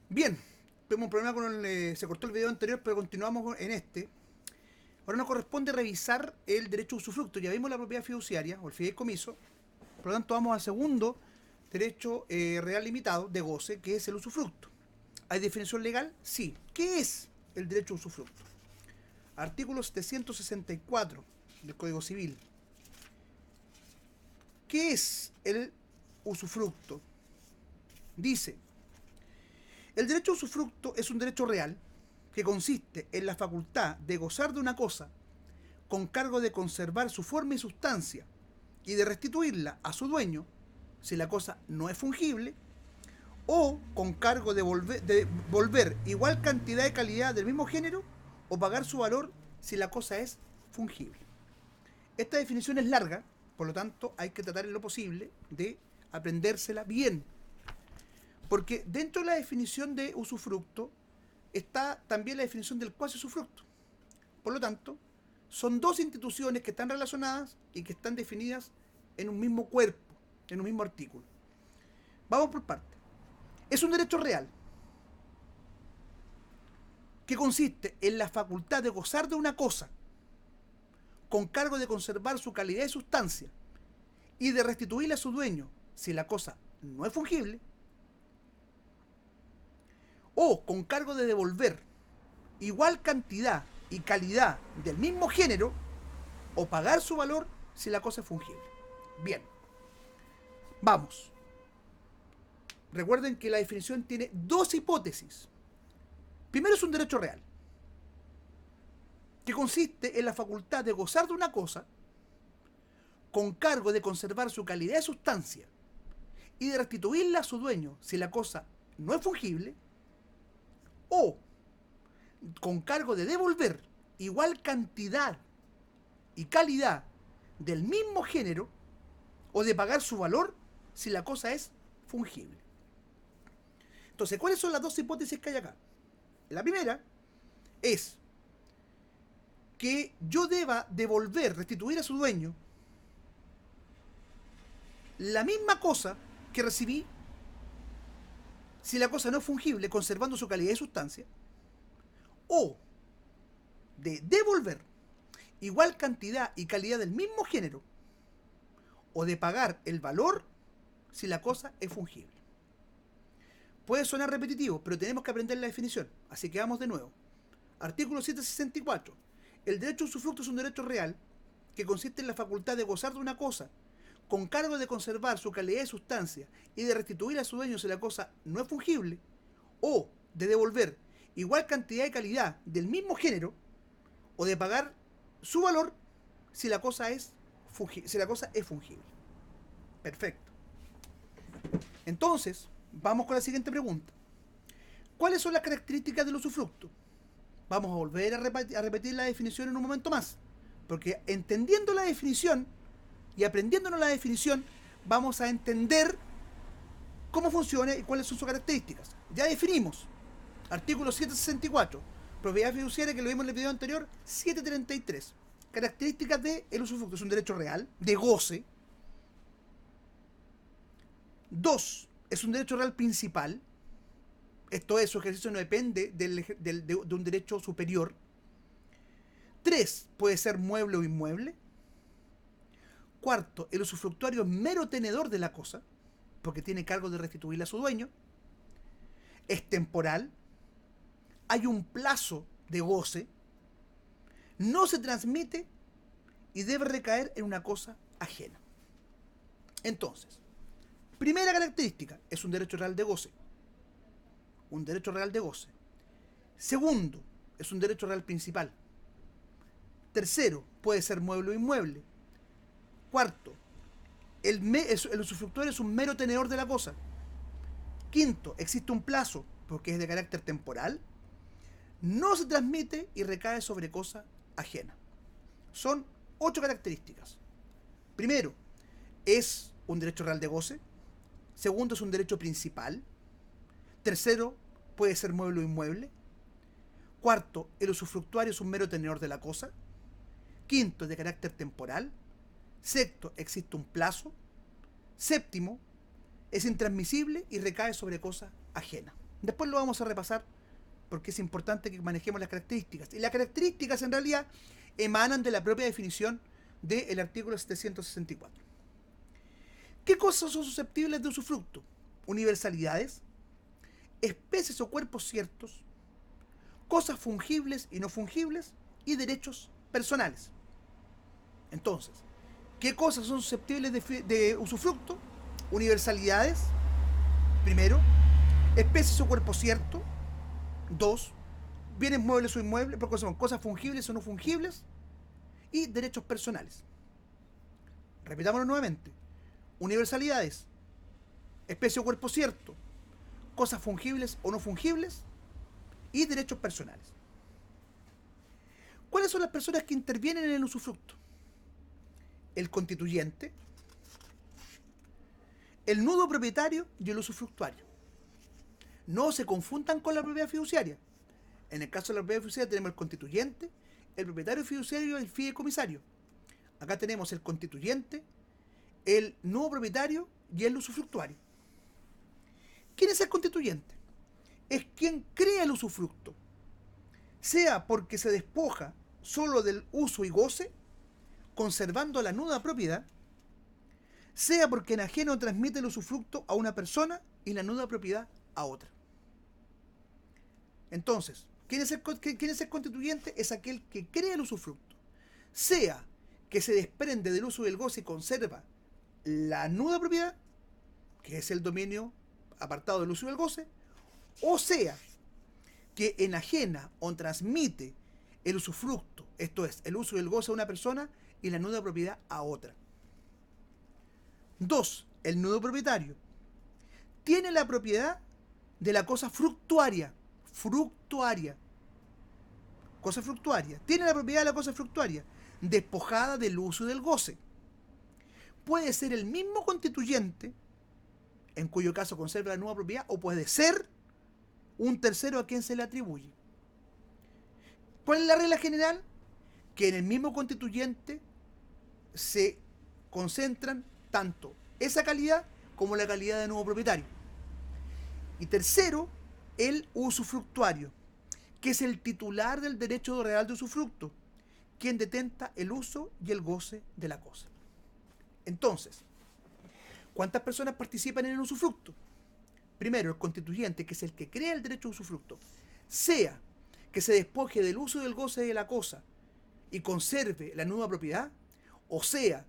Bien, tuvimos un problema con se cortó el video anterior, pero continuamos en este. Ahora nos corresponde revisar el derecho de usufructo. Ya vimos la propiedad fiduciaria o el fideicomiso. Por lo tanto, vamos al segundo derecho real limitado de goce, que es el usufructo. ¿Hay definición legal? Sí. ¿Qué es el derecho de usufructo? Artículo 764 del Código Civil. ¿Qué es el usufructo? Dice: el derecho a usufructo es un derecho real que consiste en la facultad de gozar de una cosa con cargo de conservar su forma y sustancia y de restituirla a su dueño si la cosa no es fungible, o con cargo de volver igual cantidad y calidad del mismo género o pagar su valor si la cosa es fungible. Esta definición es larga, por lo tanto hay que tratar en lo posible de aprendérsela bien, porque dentro de la definición de usufructo está también la definición del cuasi usufructo. Por lo tanto, son dos instituciones que están relacionadas y que están definidas en un mismo cuerpo, en un mismo artículo. Vamos por partes. Es un derecho real que consiste en la facultad de gozar de una cosa con cargo de conservar su calidad y sustancia y de restituirle a su dueño si la cosa no es fungible, o con cargo de devolver igual cantidad y calidad del mismo género o pagar su valor si la cosa es fungible. Bien, vamos. Recuerden que la definición tiene dos hipótesis. Primero, es un derecho real, que consiste en la facultad de gozar de una cosa con cargo de conservar su calidad de sustancia y de restituirla a su dueño si la cosa no es fungible, o con cargo de devolver igual cantidad y calidad del mismo género o de pagar su valor si la cosa es fungible. Entonces, ¿cuáles son las dos hipótesis que hay acá? La primera es que yo deba devolver, restituir a su dueño la misma cosa que recibí si la cosa no es fungible, conservando su calidad y sustancia, o de devolver igual cantidad y calidad del mismo género, o de pagar el valor si la cosa es fungible. Puede sonar repetitivo, pero tenemos que aprender la definición, así que vamos de nuevo. Artículo 764. El derecho a usufructo es un derecho real que consiste en la facultad de gozar de una cosa con cargo de conservar su calidad y sustancia y de restituir a su dueño si la cosa no es fungible, o de devolver igual cantidad y calidad del mismo género o de pagar su valor si la cosa es fungible. Perfecto. Entonces, vamos con la siguiente pregunta. ¿Cuáles son las características del usufructo? Vamos a volver a repetir la definición en un momento más, porque entendiendo la definición y aprendiéndonos la definición, vamos a entender cómo funciona y cuáles son sus características. Ya definimos. Artículo 764. Propiedad fiduciaria, que lo vimos en el video anterior. 733. Características del usufructo. Es un derecho real, de goce. 2. Es un derecho real principal. Esto es, su ejercicio no depende de un derecho superior. 3. Puede ser mueble o inmueble. Cuarto, el usufructuario es mero tenedor de la cosa, porque tiene cargo de restituirla a su dueño. Es temporal. Hay un plazo de goce. No se transmite y debe recaer en una cosa ajena. Entonces, primera característica, es un derecho real de goce. Un derecho real de goce. Segundo, es un derecho real principal. Tercero, puede ser mueble o inmueble. Cuarto, el usufructuario es un mero tenedor de la cosa. Quinto, existe un plazo, porque es de carácter temporal. No se transmite y recae sobre cosa ajena. Son 8 características. Primero, es un derecho real de goce. Segundo, es un derecho principal. Tercero, puede ser mueble o inmueble. Cuarto, el usufructuario es un mero tenedor de la cosa. Quinto, es de carácter temporal. Sexto, existe un plazo. Séptimo, es intransmisible y recae sobre cosa ajena. Después lo vamos a repasar porque es importante que manejemos las características. Y las características en realidad emanan de la propia definición del artículo 764. ¿Qué cosas son susceptibles de usufructo? Universalidades, especies o cuerpos ciertos, cosas fungibles y no fungibles y derechos personales. Entonces, ¿qué cosas son susceptibles de usufructo? Universalidades, primero, especies o cuerpos ciertos, dos, bienes muebles o inmuebles, porque son cosas fungibles o no fungibles y derechos personales. Repitámoslo nuevamente. Universalidades, especie o cuerpo cierto, cosas fungibles o no fungibles y derechos personales. ¿Cuáles son las personas que intervienen en el usufructo? El constituyente, el nudo propietario y el usufructuario. No se confundan con la propiedad fiduciaria. En el caso de la propiedad fiduciaria tenemos el constituyente, el propietario fiduciario y el fideicomisario. Acá tenemos el constituyente, el nudo propietario y el usufructuario. ¿Quién es el constituyente? Es quien crea el usufructo, sea porque se despoja solo del uso y goce, conservando la nuda propiedad, sea porque enajena o transmite el usufructo a una persona y la nuda propiedad a otra. Entonces, ¿quién es el constituyente? Es aquel que crea el usufructo, sea que se desprende del uso y del goce y conserva la nuda propiedad, que es el dominio apartado del uso y del goce, o sea que enajena o transmite el usufructo, esto es, el uso y el goce a una persona y la nuda propiedad a otra. 2. El nudo propietario tiene la propiedad de la cosa fructuaria. Cosa fructuaria. Tiene la propiedad de la cosa fructuaria, despojada del uso y del goce. Puede ser el mismo constituyente, en cuyo caso conserva la nueva propiedad, o puede ser un tercero a quien se le atribuye. ¿Cuál es la regla general? Que en el mismo constituyente se concentran tanto esa calidad como la calidad de nuevo propietario. Y tercero, el usufructuario, que es el titular del derecho real de usufructo, quien detenta el uso y el goce de la cosa. Entonces, ¿cuántas personas participan en el usufructo? Primero, el constituyente, que es el que crea el derecho de usufructo, sea que se despoje del uso y del goce de la cosa y conserve la nueva propiedad, o sea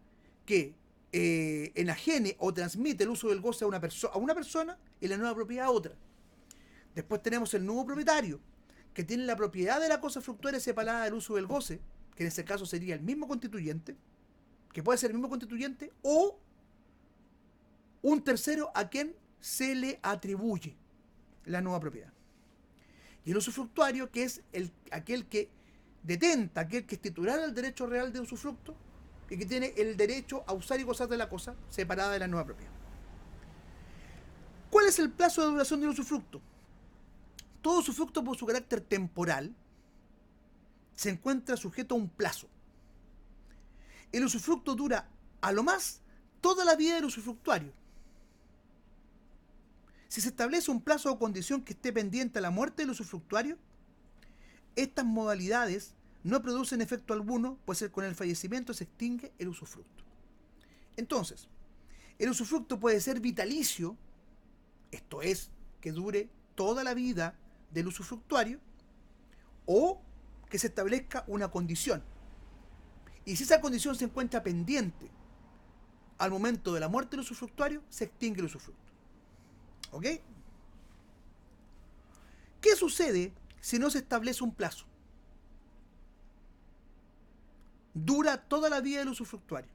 que enajene o transmite el uso del goce a una persona y la nueva propiedad a otra. Después tenemos el nuevo propietario, que tiene la propiedad de la cosa fructuaria separada del uso del goce, que en ese caso sería el mismo constituyente, que puede ser el mismo constituyente, o un tercero a quien se le atribuye la nueva propiedad. Y el usufructuario, que es aquel que detenta, aquel que es titular del derecho real de usufructo y que tiene el derecho a usar y gozar de la cosa separada de la nueva propiedad. ¿Cuál es el plazo de duración del usufructo? Todo usufructo, por su carácter temporal, se encuentra sujeto a un plazo. El usufructo dura a lo más toda la vida del usufructuario. Si se establece un plazo o condición que esté pendiente a la muerte del usufructuario, estas modalidades no producen efecto alguno, pues con el fallecimiento se extingue el usufructo. Entonces, el usufructo puede ser vitalicio, esto es, que dure toda la vida del usufructuario, o que se establezca una condición. Y si esa condición se encuentra pendiente al momento de la muerte del usufructuario, se extingue el usufructo. ¿Ok? ¿Qué sucede si no se establece un plazo? Dura toda la vida del usufructuario.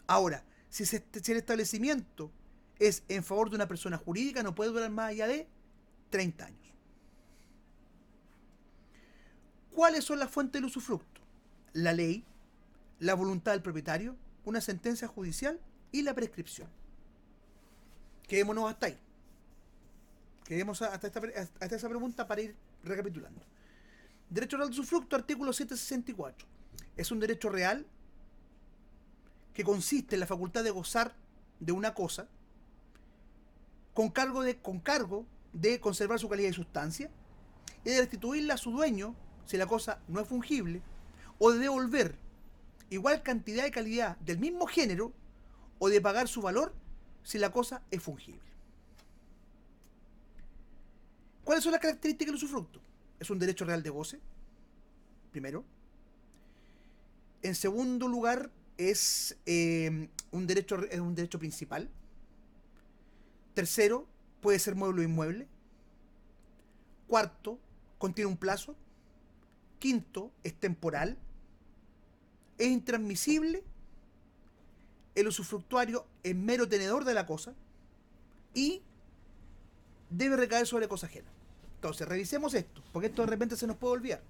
Ahora, si el establecimiento es en favor de una persona jurídica, no puede durar más allá de 30 años. ¿Cuáles son las fuentes del usufructo? La ley, la voluntad del propietario, una sentencia judicial y la prescripción. Quedémonos hasta ahí. Quedemos hasta esa pregunta para ir recapitulando. Derecho real de usufructo, artículo 764. Es un derecho real que consiste en la facultad de gozar de una cosa con cargo de conservar su calidad y sustancia, y de restituirla a su dueño si la cosa no es fungible, o de devolver igual cantidad y calidad del mismo género, o de pagar su valor si la cosa es fungible. ¿Cuáles son las características del usufructo? Es un derecho real de goce, primero. En segundo lugar, es un derecho principal. Tercero, puede ser mueble o inmueble. Cuarto, contiene un plazo. Quinto, es temporal. Es intransmisible. El usufructuario es mero tenedor de la cosa. Y debe recaer sobre cosa ajena. Entonces, revisemos esto, porque esto de repente se nos puede olvidar.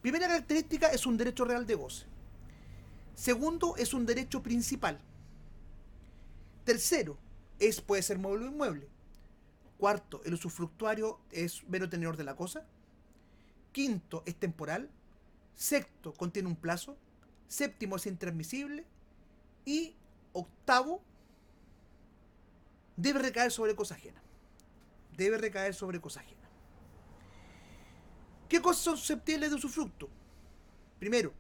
Primera característica, es un derecho real de goce. Segundo, es un derecho principal. Tercero, puede ser mueble o inmueble. Cuarto, el usufructuario es mero tenedor de la cosa. Quinto, es temporal. Sexto, contiene un plazo. Séptimo, es intransmisible. Y octavo, debe recaer sobre cosa ajena. Debe recaer sobre cosa ajena. ¿Qué cosas son susceptibles de usufructo? Primero,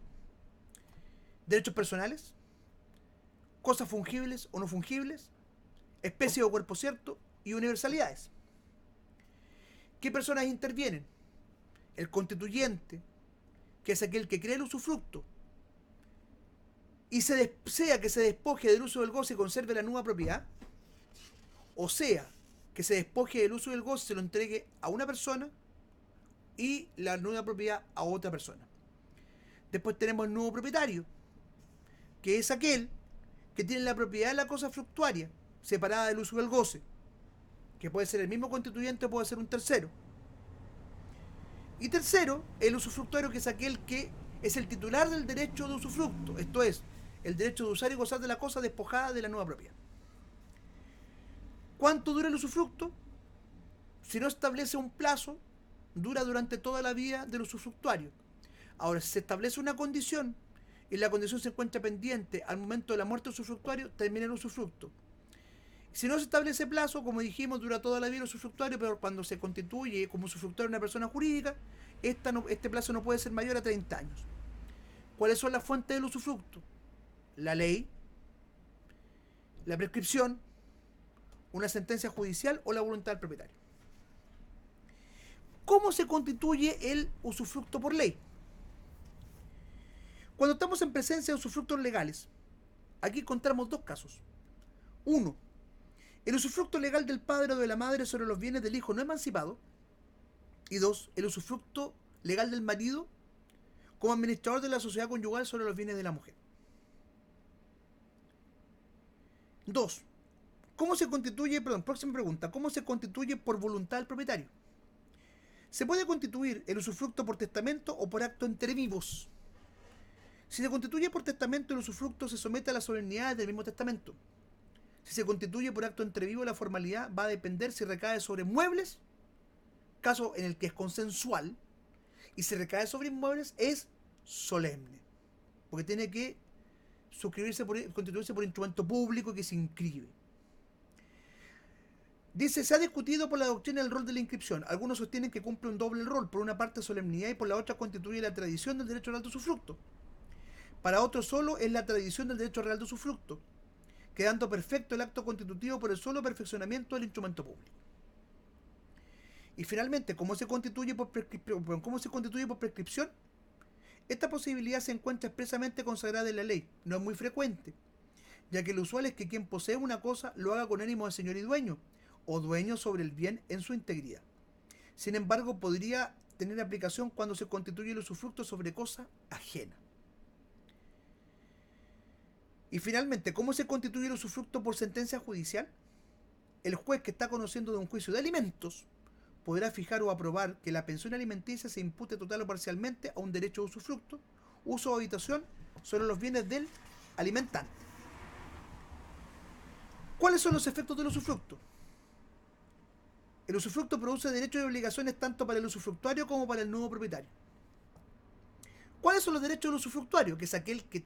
derechos personales, cosas fungibles o no fungibles, especie o cuerpo cierto y universalidades. ¿Qué personas intervienen? El constituyente, que es aquel que crea el usufructo, y sea que se despoje del uso del goce y conserve la nueva propiedad, o sea, que se despoje del uso del goce y se lo entregue a una persona y la nueva propiedad a otra persona. Después tenemos el nuevo propietario, que es aquel que tiene la propiedad de la cosa fructuaria separada del uso del goce, que puede ser el mismo constituyente o puede ser un tercero. Y tercero, el usufructuario, que es aquel que es el titular del derecho de usufructo, esto es, el derecho de usar y gozar de la cosa despojada de la nueva propiedad. ¿Cuánto dura el usufructo? Si no establece un plazo, dura durante toda la vida del usufructuario. Ahora, si se establece una condición y la condición se encuentra pendiente al momento de la muerte del usufructuario, termina el usufructo. Si no se establece plazo, como dijimos, dura toda la vida el usufructuario, pero cuando se constituye como usufructuario una persona jurídica, este plazo no puede ser mayor a 30 años. ¿Cuáles son las fuentes del usufructo? La ley, la prescripción, una sentencia judicial o la voluntad del propietario. ¿Cómo se constituye el usufructo por ley? Cuando estamos en presencia de usufructos legales, aquí encontramos dos casos. Uno, el usufructo legal del padre o de la madre sobre los bienes del hijo no emancipado. Y dos, el usufructo legal del marido como administrador de la sociedad conyugal sobre los bienes de la mujer. Dos, próxima pregunta, ¿cómo se constituye por voluntad del propietario? Se puede constituir el usufructo por testamento o por acto entre vivos. Si se constituye por testamento, el usufructo se somete a las solemnidades del mismo testamento. Si se constituye por acto entre vivos, la formalidad va a depender si recae sobre muebles, caso en el que es consensual, y si recae sobre inmuebles es solemne, porque tiene que constituirse por instrumento público que se inscribe. Dice, se ha discutido por la doctrina el rol de la inscripción. Algunos sostienen que cumple un doble rol, por una parte solemnidad y por la otra constituye la tradición del derecho real de usufructo. Para otros solo es la tradición del derecho real de usufructo, quedando perfecto el acto constitutivo por el solo perfeccionamiento del instrumento público. Y finalmente, ¿cómo se constituye por prescripción? Esta posibilidad se encuentra expresamente consagrada en la ley. No es muy frecuente, ya que lo usual es que quien posee una cosa lo haga con ánimo de señor y dueño, o dueño sobre el bien en su integridad. Sin embargo, podría tener aplicación cuando se constituye el usufructo sobre cosa ajena. Y finalmente, ¿cómo se constituye el usufructo por sentencia judicial? El juez que está conociendo de un juicio de alimentos podrá fijar o aprobar que la pensión alimenticia se impute total o parcialmente a un derecho de usufructo, uso o habitación sobre los bienes del alimentante. ¿Cuáles son los efectos del usufructo? El usufructo produce derechos y obligaciones tanto para el usufructuario como para el nuevo propietario. ¿Cuáles son los derechos del usufructuario? Que es aquel que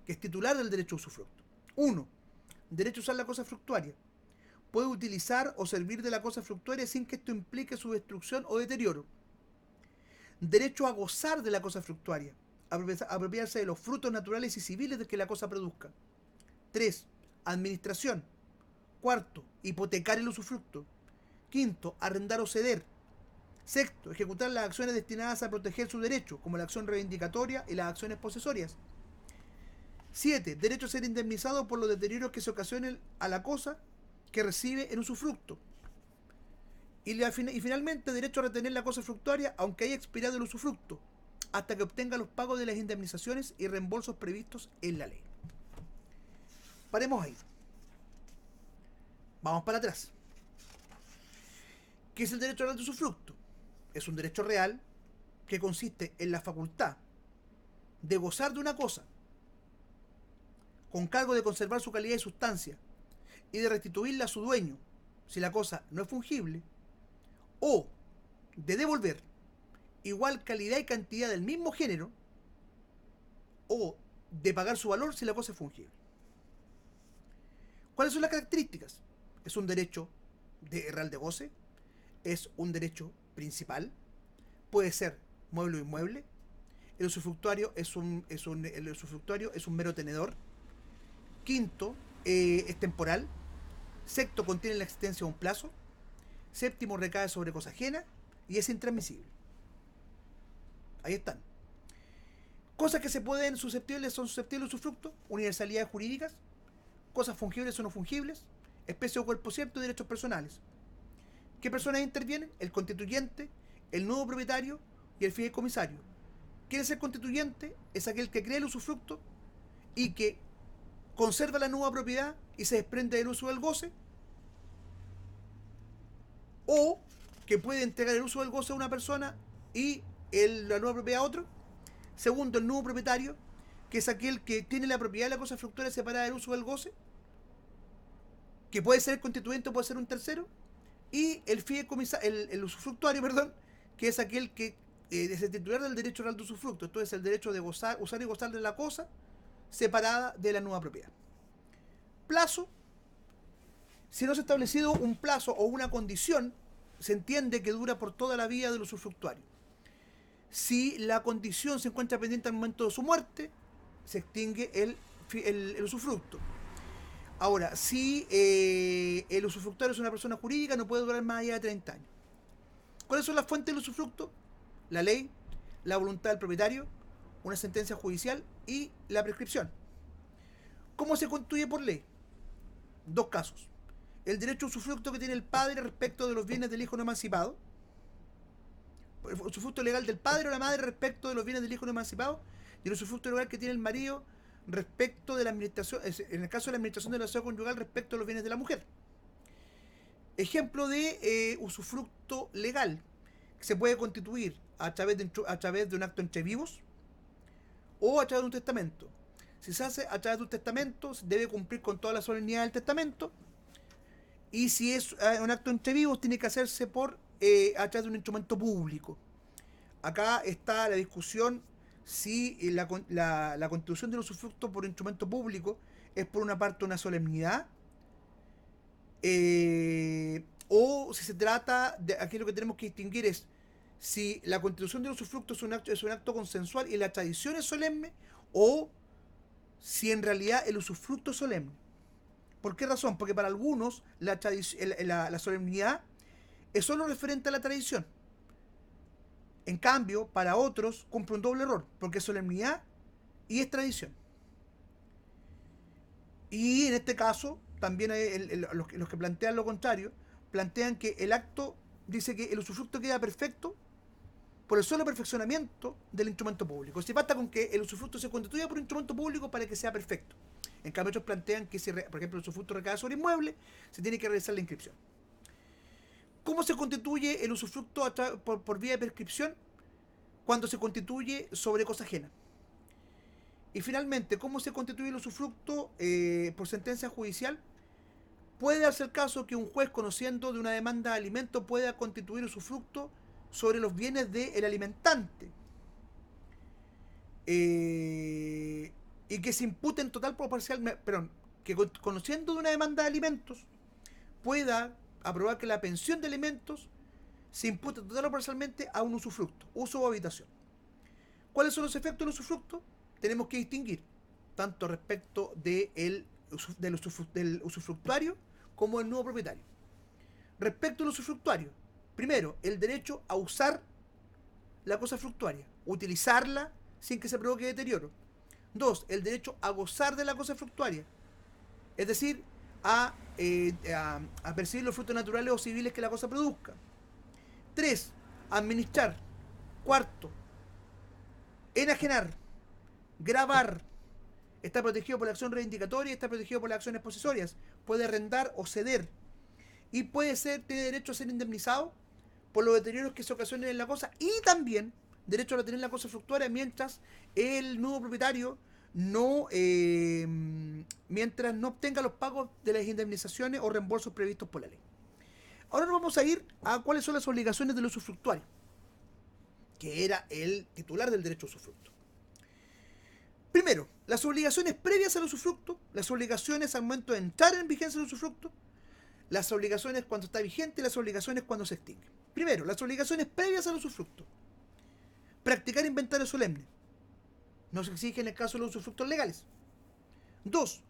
es titular del derecho de usufructo. 1. Derecho a usar la cosa fructuaria. puede utilizar o servir de la cosa fructuaria sin que esto implique su destrucción o deterioro. Derecho a gozar de la cosa fructuaria, apropiarse de los frutos naturales y civiles de que la cosa produzca. 3. Administración. 4. Hipotecar el usufructo. 5. Arrendar o ceder. 6. Ejecutar las acciones destinadas a proteger su derecho, como la acción reivindicatoria y las acciones posesorias. 7. Derecho a ser indemnizado por los deterioros que se ocasionen a la cosa que recibe en usufructo. Y finalmente, derecho a retener la cosa fructuaria aunque haya expirado el usufructo, hasta que obtenga los pagos de las indemnizaciones y reembolsos previstos en la ley. Paremos ahí. Vamos para atrás. ¿Qué es el derecho real de usufructo? Es un derecho real que consiste en la facultad de gozar de una cosa con cargo de conservar su calidad y sustancia y de restituirla a su dueño si la cosa no es fungible, o de devolver igual calidad y cantidad del mismo género, o de pagar su valor si la cosa es fungible. ¿Cuáles son las características? Es un derecho real de goce, es un derecho principal, puede ser mueble o inmueble, el usufructuario es un mero tenedor. Quinto, es temporal. Sexto, contiene la existencia de un plazo. Séptimo, recae sobre cosa ajena y es intransmisible. Ahí están. Cosas que son susceptibles de usufructo, universalidades jurídicas, cosas fungibles o no fungibles, especie o cuerpo cierto y derechos personales. ¿Qué personas intervienen? El constituyente, el nuevo propietario y el fideicomisario. ¿Quién es el constituyente? Es aquel que crea el usufructo y que conserva la nueva propiedad y se desprende del uso del goce, o que puede entregar el uso del goce a una persona y la nueva propiedad a otro. Segundo, el nuevo propietario, que es aquel que tiene la propiedad de la cosa fructuaria separada del uso del goce, que puede ser el constituyente o puede ser un tercero. Y el fideicomisario, el usufructuario, perdón, que es aquel que es el titular del derecho real de usufructo. Entonces, el derecho de usar y gozar de la cosa separada de la nueva propiedad. Plazo. Si no se ha establecido un plazo o una condición, se entiende que dura por toda la vida del usufructuario. Si la condición se encuentra pendiente al momento de su muerte, se extingue el usufructo. Ahora, si el usufructuario es una persona jurídica, no puede durar más allá de 30 años. ¿Cuáles son las fuentes del usufructo? La ley, la voluntad del propietario, una sentencia judicial y la prescripción. ¿Cómo se constituye por ley? Dos casos. El derecho a usufructo que tiene el padre respecto de los bienes del hijo no emancipado. El usufructo legal del padre o la madre respecto de los bienes del hijo no emancipado. Y el usufructo legal que tiene el marido respecto de la administración, en el caso de la administración de la sociedad conyugal respecto de los bienes de la mujer. Ejemplo de usufructo legal que se puede constituir a través de un acto entre vivos o a través de un testamento. Si se hace a través de un testamento, se debe cumplir con toda la solemnidad del testamento. Y si es un acto entre vivos, tiene que hacerse a través de un instrumento público. Acá está la discusión si la constitución del usufructo por instrumento público es por una parte una solemnidad, o si se trata de, aquí lo que tenemos que distinguir es si la constitución del usufructo es un acto consensual y la tradición es solemne, o si en realidad el usufructo es solemne. ¿Por qué razón? Porque para algunos la solemnidad es solo referente a la tradición. En cambio, para otros cumple un doble error, porque es solemnidad y es tradición. Y en este caso, también los que plantean lo contrario, plantean que el acto dice que el usufructo queda perfecto por el solo perfeccionamiento del instrumento público. Se basta con que el usufructo se constituya por un instrumento público para que sea perfecto. En cambio, otros plantean que si, por ejemplo, el usufructo recae sobre inmueble, se tiene que realizar la inscripción. ¿Cómo se constituye el usufructo por vía de prescripción? Cuando se constituye sobre cosa ajena. Y finalmente, ¿cómo se constituye el usufructo por sentencia judicial? Puede darse el caso que un juez, conociendo de una demanda de alimento, pueda constituir usufructo sobre los bienes del alimentante. Y que se imputen total o parcialmente, que conociendo de una demanda de alimentos, pueda aprobar que la pensión de alimentos se imputa total o parcialmente a un usufructo, uso o habitación. ¿Cuáles son los efectos del usufructo? Tenemos que distinguir tanto respecto del usufructuario como del nuevo propietario. Respecto al usufructuario, primero, el derecho a usar la cosa fructuaria, utilizarla sin que se provoque deterioro. Dos, el derecho a gozar de la cosa fructuaria, es decir, a percibir los frutos naturales o civiles que la cosa produzca. Tres, administrar. Cuarto, enajenar, gravar. Está protegido por la acción reivindicatoria y está protegido por las acciones posesorias. Puede arrendar o ceder. Y tiene derecho a ser indemnizado por los deterioros que se ocasionen en la cosa y también derecho a retener la cosa fructuaria mientras el nuevo propietario mientras no obtenga los pagos de las indemnizaciones o reembolsos previstos por la ley. Ahora nos vamos a ir a cuáles son las obligaciones del usufructuario, que era el titular del derecho a usufructo. Primero, las obligaciones previas al usufructo, las obligaciones al momento de entrar en vigencia del usufructo, las obligaciones cuando está vigente y las obligaciones cuando se extingue. Primero, las obligaciones previas al usufructo. Practicar inventario solemne. No se exige en el caso de los usufructos legales. 2.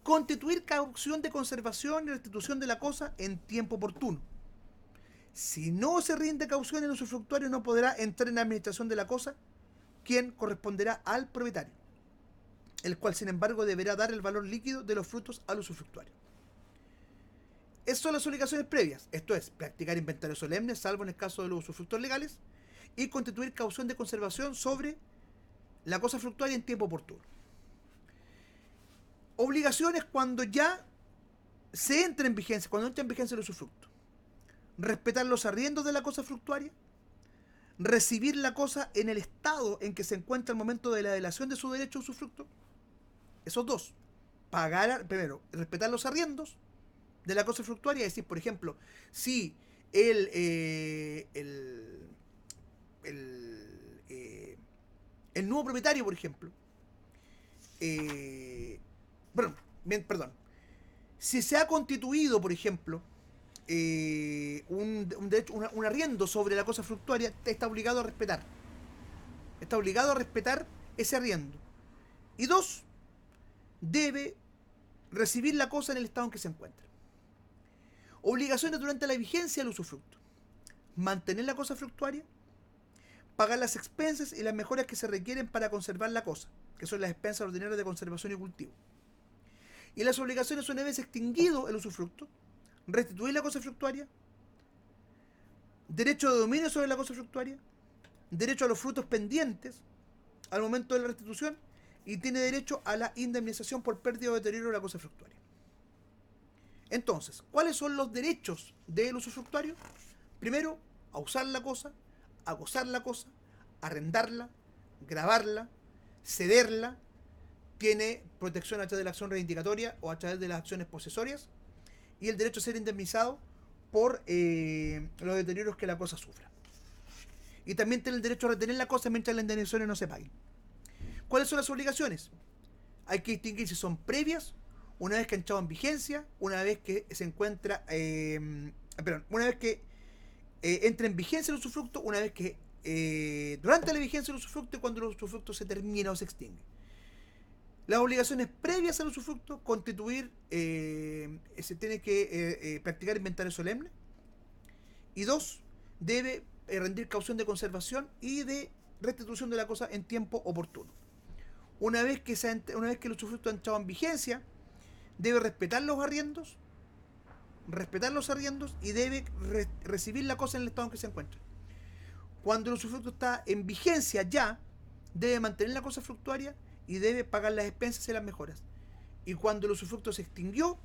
Constituir caución de conservación y restitución de la cosa en tiempo oportuno. Si no se rinde caución, el usufructuario no podrá entrar en la administración de la cosa, quien corresponderá al propietario, el cual sin embargo deberá dar el valor líquido de los frutos al usufructuario. Esas son las obligaciones previas, esto es, practicar inventario solemne, salvo en el caso de los usufructos legales, y constituir caución de conservación sobre la cosa fructuaria en tiempo oportuno. Obligaciones cuando ya se entra en vigencia, cuando entra en vigencia el usufructo. Respetar los arriendos de la cosa fructuaria, recibir la cosa en el estado en que se encuentra al momento de la delación de su derecho a usufructo. Esos dos. Primero, respetar los arriendos de la cosa fructuaria, es decir, por ejemplo, si el nuevo propietario, por ejemplo, si se ha constituido, por ejemplo, un arriendo sobre la cosa fructuaria, está obligado a respetar. Está obligado a respetar ese arriendo. Y 2, debe recibir la cosa en el estado en que se encuentra. Obligaciones durante la vigencia del usufructo. Mantener la cosa fructuaria, pagar las expensas y las mejoras que se requieren para conservar la cosa, que son las expensas ordinarias de conservación y cultivo. Y las obligaciones una vez extinguido el usufructo, restituir la cosa fructuaria, derecho de dominio sobre la cosa fructuaria, derecho a los frutos pendientes al momento de la restitución y tiene derecho a la indemnización por pérdida o deterioro de la cosa fructuaria. Entonces, ¿cuáles son los derechos del usufructuario? Primero, a usar la cosa, a gozar la cosa, arrendarla, grabarla, cederla, tiene protección a través de la acción reivindicatoria o a través de las acciones posesorias y el derecho a ser indemnizado por los deterioros que la cosa sufra. Y también tiene el derecho a retener la cosa mientras las indemnizaciones no se paguen. ¿Cuáles son las obligaciones? Hay que distinguir si son previas, una vez que ha entrado en vigencia, una vez que se encuentra, una vez que entra en vigencia el usufructo, una vez que durante la vigencia del usufructo y cuando el usufructo se termina o se extingue. Las obligaciones previas al usufructo, constituir, se tiene que practicar inventario solemne. Y 2, debe rendir caución de conservación y de restitución de la cosa en tiempo oportuno. Una vez que el usufructo ha entrado en vigencia, debe respetar los arriendos y debe recibir la cosa en el estado en que se encuentra. Cuando el usufructo está en vigencia ya, debe mantener la cosa fructuaria y debe pagar las expensas y las mejoras. Y cuando el usufructo se extinguió,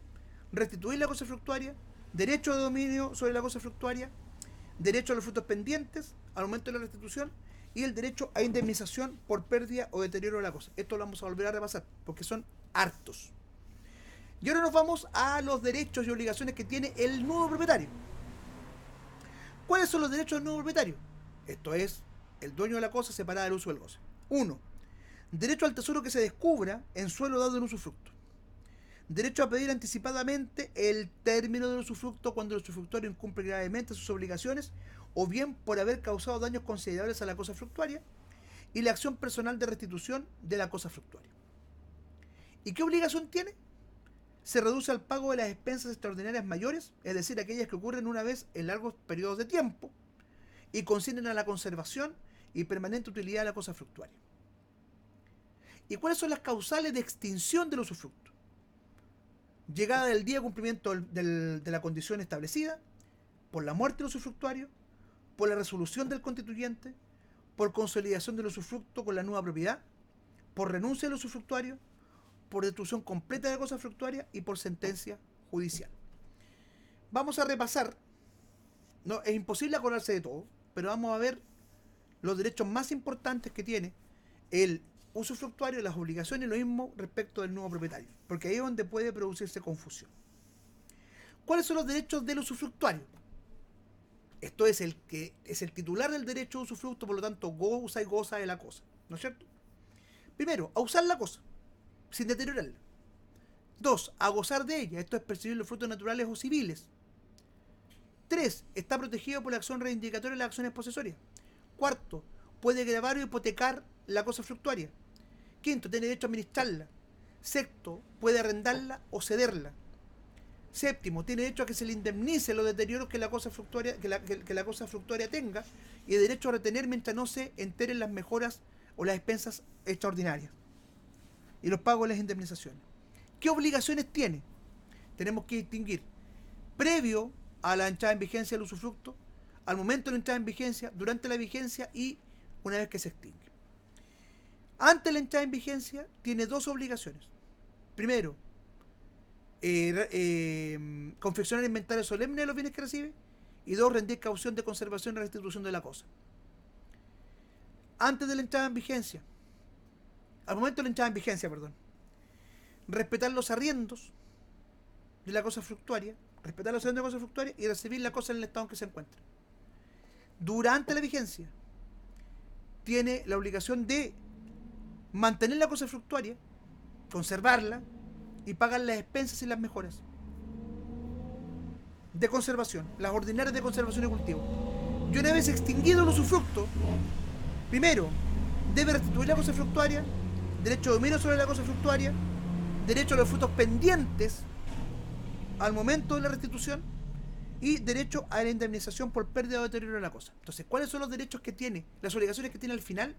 restituir la cosa fructuaria, derecho de dominio sobre la cosa fructuaria, derecho a los frutos pendientes al momento de la restitución y el derecho a indemnización por pérdida o deterioro de la cosa. Esto lo vamos a volver a repasar porque son hartos. Y ahora nos vamos a los derechos y obligaciones que tiene el nuevo propietario. ¿Cuáles son los derechos del nuevo propietario? Esto es, el dueño de la cosa separada del uso del goce. 1. Derecho al tesoro que se descubra en suelo dado en usufructo. Derecho a pedir anticipadamente el término del usufructo cuando el usufructuario incumple gravemente sus obligaciones o bien por haber causado daños considerables a la cosa fructuaria, y la acción personal de restitución de la cosa fructuaria. ¿Y qué obligación tiene? Se reduce al pago de las expensas extraordinarias mayores, es decir, aquellas que ocurren una vez en largos periodos de tiempo y concienden a la conservación y permanente utilidad de la cosa fructuaria. ¿Y cuáles son las causales de extinción del usufructo? Llegada del día de cumplimiento de la condición establecida, por la muerte del usufructuario, por la resolución del constituyente, por consolidación del usufructo con la nueva propiedad, por renuncia del usufructuario, por destrucción completa de la cosa fructuaria y por sentencia judicial. Vamos a repasar, no, es imposible acordarse de todo, pero vamos a ver los derechos más importantes que tiene el usufructuario, las obligaciones y lo mismo respecto del nuevo propietario, porque ahí es donde puede producirse confusión. ¿Cuáles son los derechos del usufructuario? Esto es el que es el titular del derecho de usufructo, por lo tanto goza y goza de la cosa, ¿no es cierto? Primero, a usar la cosa sin deteriorarla. 2. A gozar de ella, esto es percibir los frutos naturales o civiles. 3. Está protegido por la acción reivindicatoria y las acciones posesorias. 4. Puede gravar o hipotecar la cosa fructuaria. 5. Tiene derecho a administrarla. 6. Puede arrendarla o cederla. 7. Tiene derecho a que se le indemnice los deterioros que la cosa fructuaria, que la cosa fructuaria tenga, y derecho a retener mientras no se enteren las mejoras o las expensas extraordinarias y los pagos de las indemnizaciones. ¿Qué obligaciones tiene? Tenemos que distinguir previo a la entrada en vigencia del usufructo, al momento de la entrada en vigencia, durante la vigencia y una vez que se extingue. Antes de la entrada en vigencia tiene dos obligaciones. Primero, confeccionar inventario solemne de los bienes que recibe, y 2, rendir caución de conservación y restitución de la cosa. Antes de la entrada en vigencia, al momento de la entrada en vigencia, perdón, respetar los arriendos de la cosa fructuaria, y recibir la cosa en el estado en que se encuentra. Durante la vigencia, tiene la obligación de mantener la cosa fructuaria, conservarla y pagar las expensas y las mejoras de conservación, las ordinarias de conservación y cultivo. Y una vez extinguido el usufructo, primero, debe restituir la cosa fructuaria, derecho de dominio sobre la cosa fructuaria, derecho a los frutos pendientes al momento de la restitución y derecho a la indemnización por pérdida o deterioro de la cosa. Entonces, ¿cuáles son los derechos que tiene? Las obligaciones que tiene al final.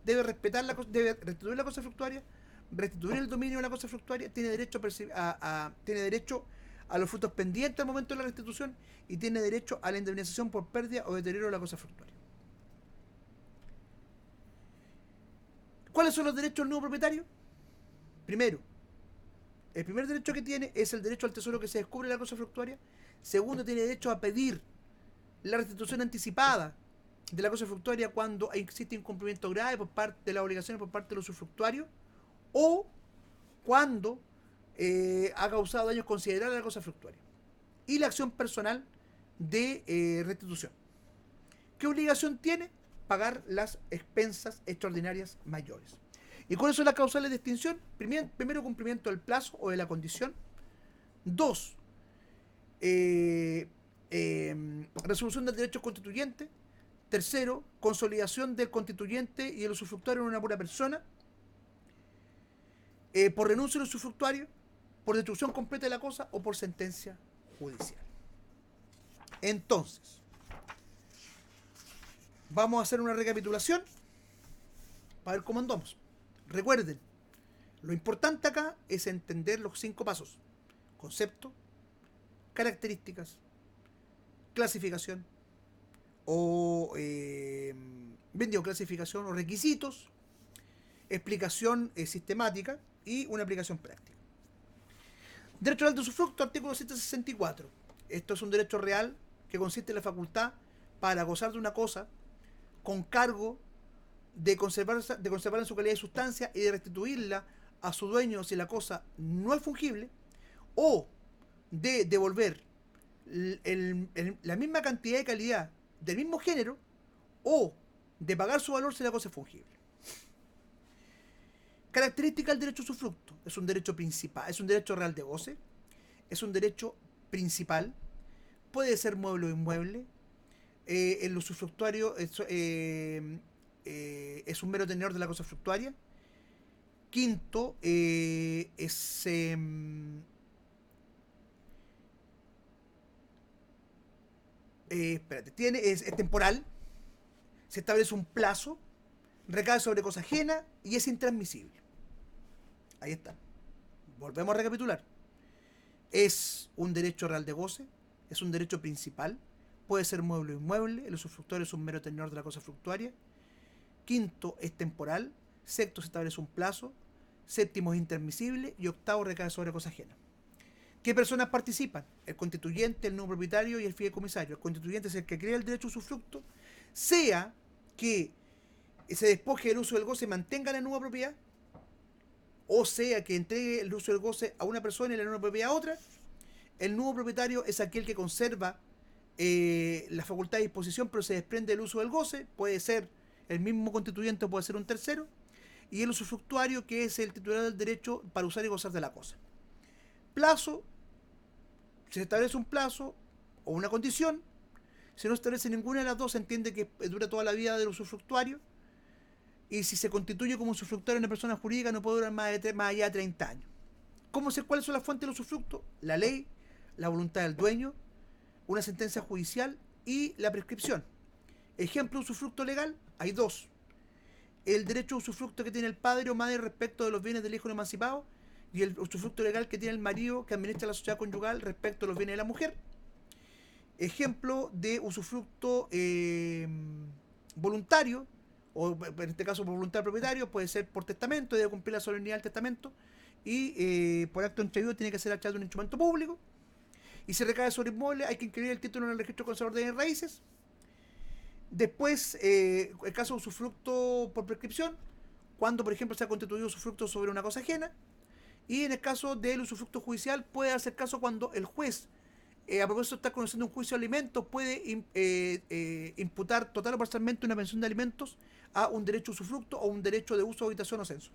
Debe respetar debe restituir la cosa fructuaria, restituir el dominio de la cosa fructuaria, tiene derecho tiene derecho a los frutos pendientes al momento de la restitución y tiene derecho a la indemnización por pérdida o deterioro de la cosa fructuaria. ¿Cuáles son los derechos del nuevo propietario? Primero, el primer derecho que tiene es el derecho al tesoro que se descubre en la cosa fructuaria. Segundo, tiene derecho a pedir la restitución anticipada de la cosa fructuaria cuando existe incumplimiento grave por parte de las obligaciones por parte del usufructuario o cuando ha causado daños considerables a la cosa fructuaria. Y la acción personal de restitución. ¿Qué obligación tiene? Pagar las expensas extraordinarias mayores. ¿Y cuáles son las causales de extinción? Primero, cumplimiento del plazo o de la condición. 2, resolución del derecho constituyente. 3, consolidación del constituyente y el usufructuario en una pura persona. Por renuncia del usufructuario, por destrucción completa de la cosa o por sentencia judicial. Entonces, vamos a hacer una recapitulación para ver cómo andamos. Recuerden, lo importante acá es entender los 5 pasos: concepto, características, clasificación o clasificación o requisitos, explicación sistemática y una aplicación práctica. Derecho real de usufructo, artículo 164. Esto es un derecho real que consiste en la facultad para gozar de una cosa con cargo de conservarla en su calidad de sustancia y de restituirla a su dueño si la cosa no es fungible, o de devolver la misma cantidad de calidad del mismo género, o de pagar su valor si la cosa es fungible. Característica del derecho a usufructo. Es un derecho principal, es un derecho real de goce, es un derecho principal, puede ser mueble o inmueble. El usufructuario es un mero tenedor de la cosa fructuaria. Quinto, es temporal, se establece un plazo, recae sobre cosa ajena y es intransmisible. Ahí está. Volvemos a recapitular. Es un derecho real de goce, es un derecho principal, puede ser mueble o inmueble, el usufructuario es un mero tenedor de la cosa fructuaria. Quinto, es temporal. Sexto, se establece un plazo. Séptimo, es intermisible. Y octavo, recae sobre cosa ajena. ¿Qué personas participan? El constituyente, el nuevo propietario y el fideicomisario. El constituyente es el que crea el derecho a usufructo, sea que se despoje del uso del goce y mantenga la nueva propiedad, o sea que entregue el uso del goce a una persona y la nueva propiedad a otra. El nuevo propietario es aquel que conserva la facultad de disposición, pero se desprende del uso del goce. Puede ser el mismo constituyente o puede ser un tercero. Y el usufructuario, que es el titular del derecho para usar y gozar de la cosa. Plazo, se establece un plazo o una condición. Si no se establece ninguna de las dos, se entiende que dura toda la vida del usufructuario. Y si se constituye como usufructuario una persona jurídica, no puede durar más allá de 30 años. ¿Cuáles son las fuentes del usufructo? La ley, la voluntad del dueño, una sentencia judicial y la prescripción. Ejemplo de usufructo legal, hay dos. El derecho a usufructo que tiene el padre o madre respecto de los bienes del hijo no emancipado, y el usufructo legal que tiene el marido que administra la sociedad conyugal respecto de los bienes de la mujer. Ejemplo de usufructo voluntario, o en este caso por voluntad del propietario, puede ser por testamento, debe cumplir la solemnidad del testamento, y por acto entrevido tiene que ser achado un instrumento público. Y si recae sobre inmueble, hay que inscribir el título en el registro conservador de bienes raíces. Después, el caso de usufructo por prescripción, cuando por ejemplo se ha constituido usufructo sobre una cosa ajena. Y en el caso del usufructo judicial, puede hacer caso cuando el juez, a propósito de estar conociendo un juicio de alimentos, puede imputar total o parcialmente una pensión de alimentos a un derecho a usufructo o un derecho de uso, habitación o censo.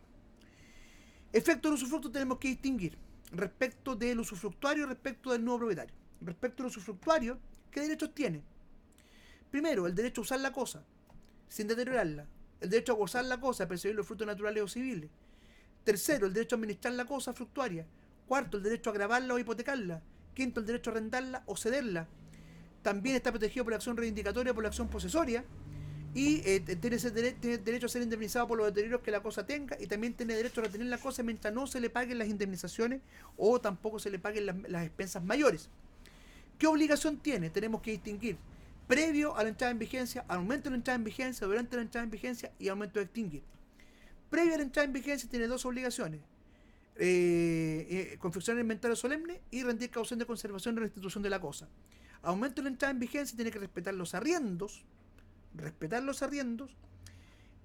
Efecto del usufructo tenemos que distinguir respecto del usufructuario y respecto del nuevo propietario. Respecto del usufructuario, ¿qué derechos tiene? Primero, el derecho a usar la cosa sin deteriorarla. El derecho a gozar la cosa, a percibir los frutos naturales o civiles. Tercero, el derecho a administrar la cosa fructuaria. Cuarto, el derecho a grabarla o hipotecarla. Quinto, el derecho a arrendarla o cederla. También está protegido por la acción reivindicatoria, por la acción posesoria. Y tiene derecho a ser indemnizado por los deterioros que la cosa tenga. Y también tiene derecho a retener la cosa mientras no se le paguen las indemnizaciones o tampoco se le paguen las expensas mayores. ¿Qué obligación tiene? Tenemos que distinguir previo a la entrada en vigencia, al momento de la entrada en vigencia, durante la entrada en vigencia y al momento de extinguir. Previo a la entrada en vigencia tiene dos obligaciones: confeccionar el inventario solemne y rendir caución de conservación y restitución de la cosa. Al momento de la entrada en vigencia tiene que respetar los arriendos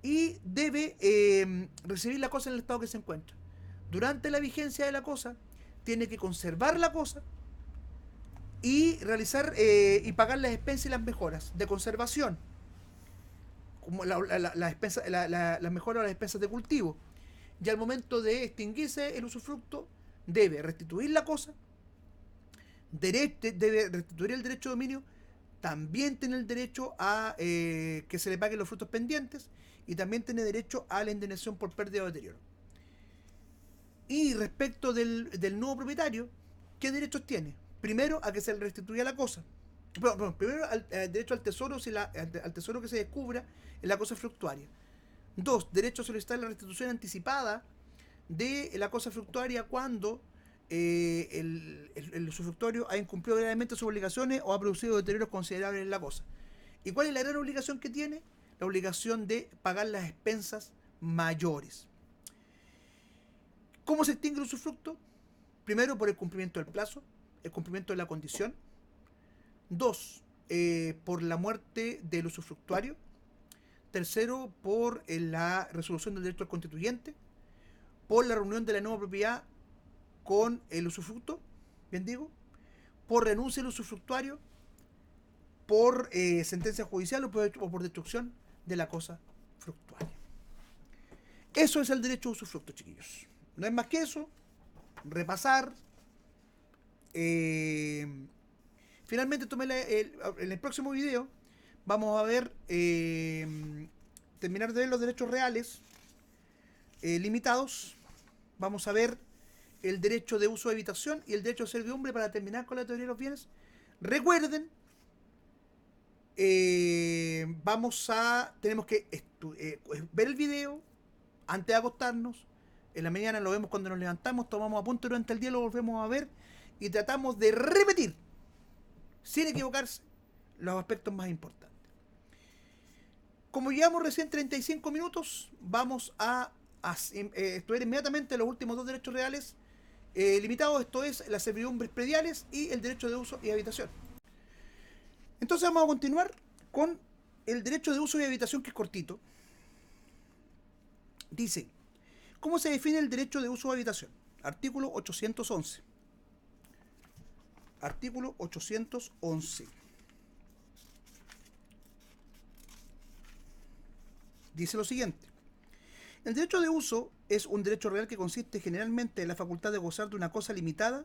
y debe recibir la cosa en el estado que se encuentra. Durante la vigencia de la cosa tiene que conservar la cosa y realizar y pagar las expensas y las mejoras de conservación, como las mejoras o las expensas de cultivo. Y al momento de extinguirse el usufructo, debe restituir la cosa, debe restituir el derecho de dominio, también tiene el derecho a que se le paguen los frutos pendientes y también tiene derecho a la indemnización por pérdida o deterioro. Y respecto del nuevo propietario, ¿qué derechos tiene? Primero, a que se le restituya la cosa. Primero, al derecho al tesoro, al tesoro que se descubra en la cosa fructuaria. Dos, derecho a solicitar la restitución anticipada de la cosa fructuaria cuando el usufructuario ha incumplido gravemente sus obligaciones o ha producido deterioros considerables en la cosa. ¿Y cuál es la gran obligación que tiene? La obligación de pagar las expensas mayores. ¿Cómo se extingue el usufructo? Primero, por el cumplimiento del plazo, el cumplimiento de la condición. Dos, por la muerte del usufructuario. Tercero, por la resolución del derecho al constituyente. Por la reunión de la nueva propiedad con el usufructo, bien digo. Por renuncia del usufructuario. Por sentencia judicial o por destrucción de la cosa fructuaria. Eso es el derecho de usufructo, chiquillos. No es más que eso. Repasar. Finalmente en el próximo video vamos a ver terminar de ver los derechos reales limitados. Vamos a ver el derecho de uso de habitación y el derecho de servidumbre para terminar con la teoría de los bienes. Recuerden, tenemos que ver el video antes de acostarnos. En la mañana lo vemos cuando nos levantamos, tomamos apuntes durante el día, lo volvemos a ver y tratamos de repetir, sin equivocarse, los aspectos más importantes. Como llevamos recién 35 minutos, vamos a estudiar inmediatamente los últimos dos derechos reales limitados, esto es las servidumbres prediales y el derecho de uso y habitación. Entonces vamos a continuar con el derecho de uso y habitación, que es cortito. Dice, ¿cómo se define el derecho de uso o habitación? Artículo 811. Artículo 811. Dice lo siguiente. El derecho de uso es un derecho real que consiste generalmente en la facultad de gozar de una cosa limitada.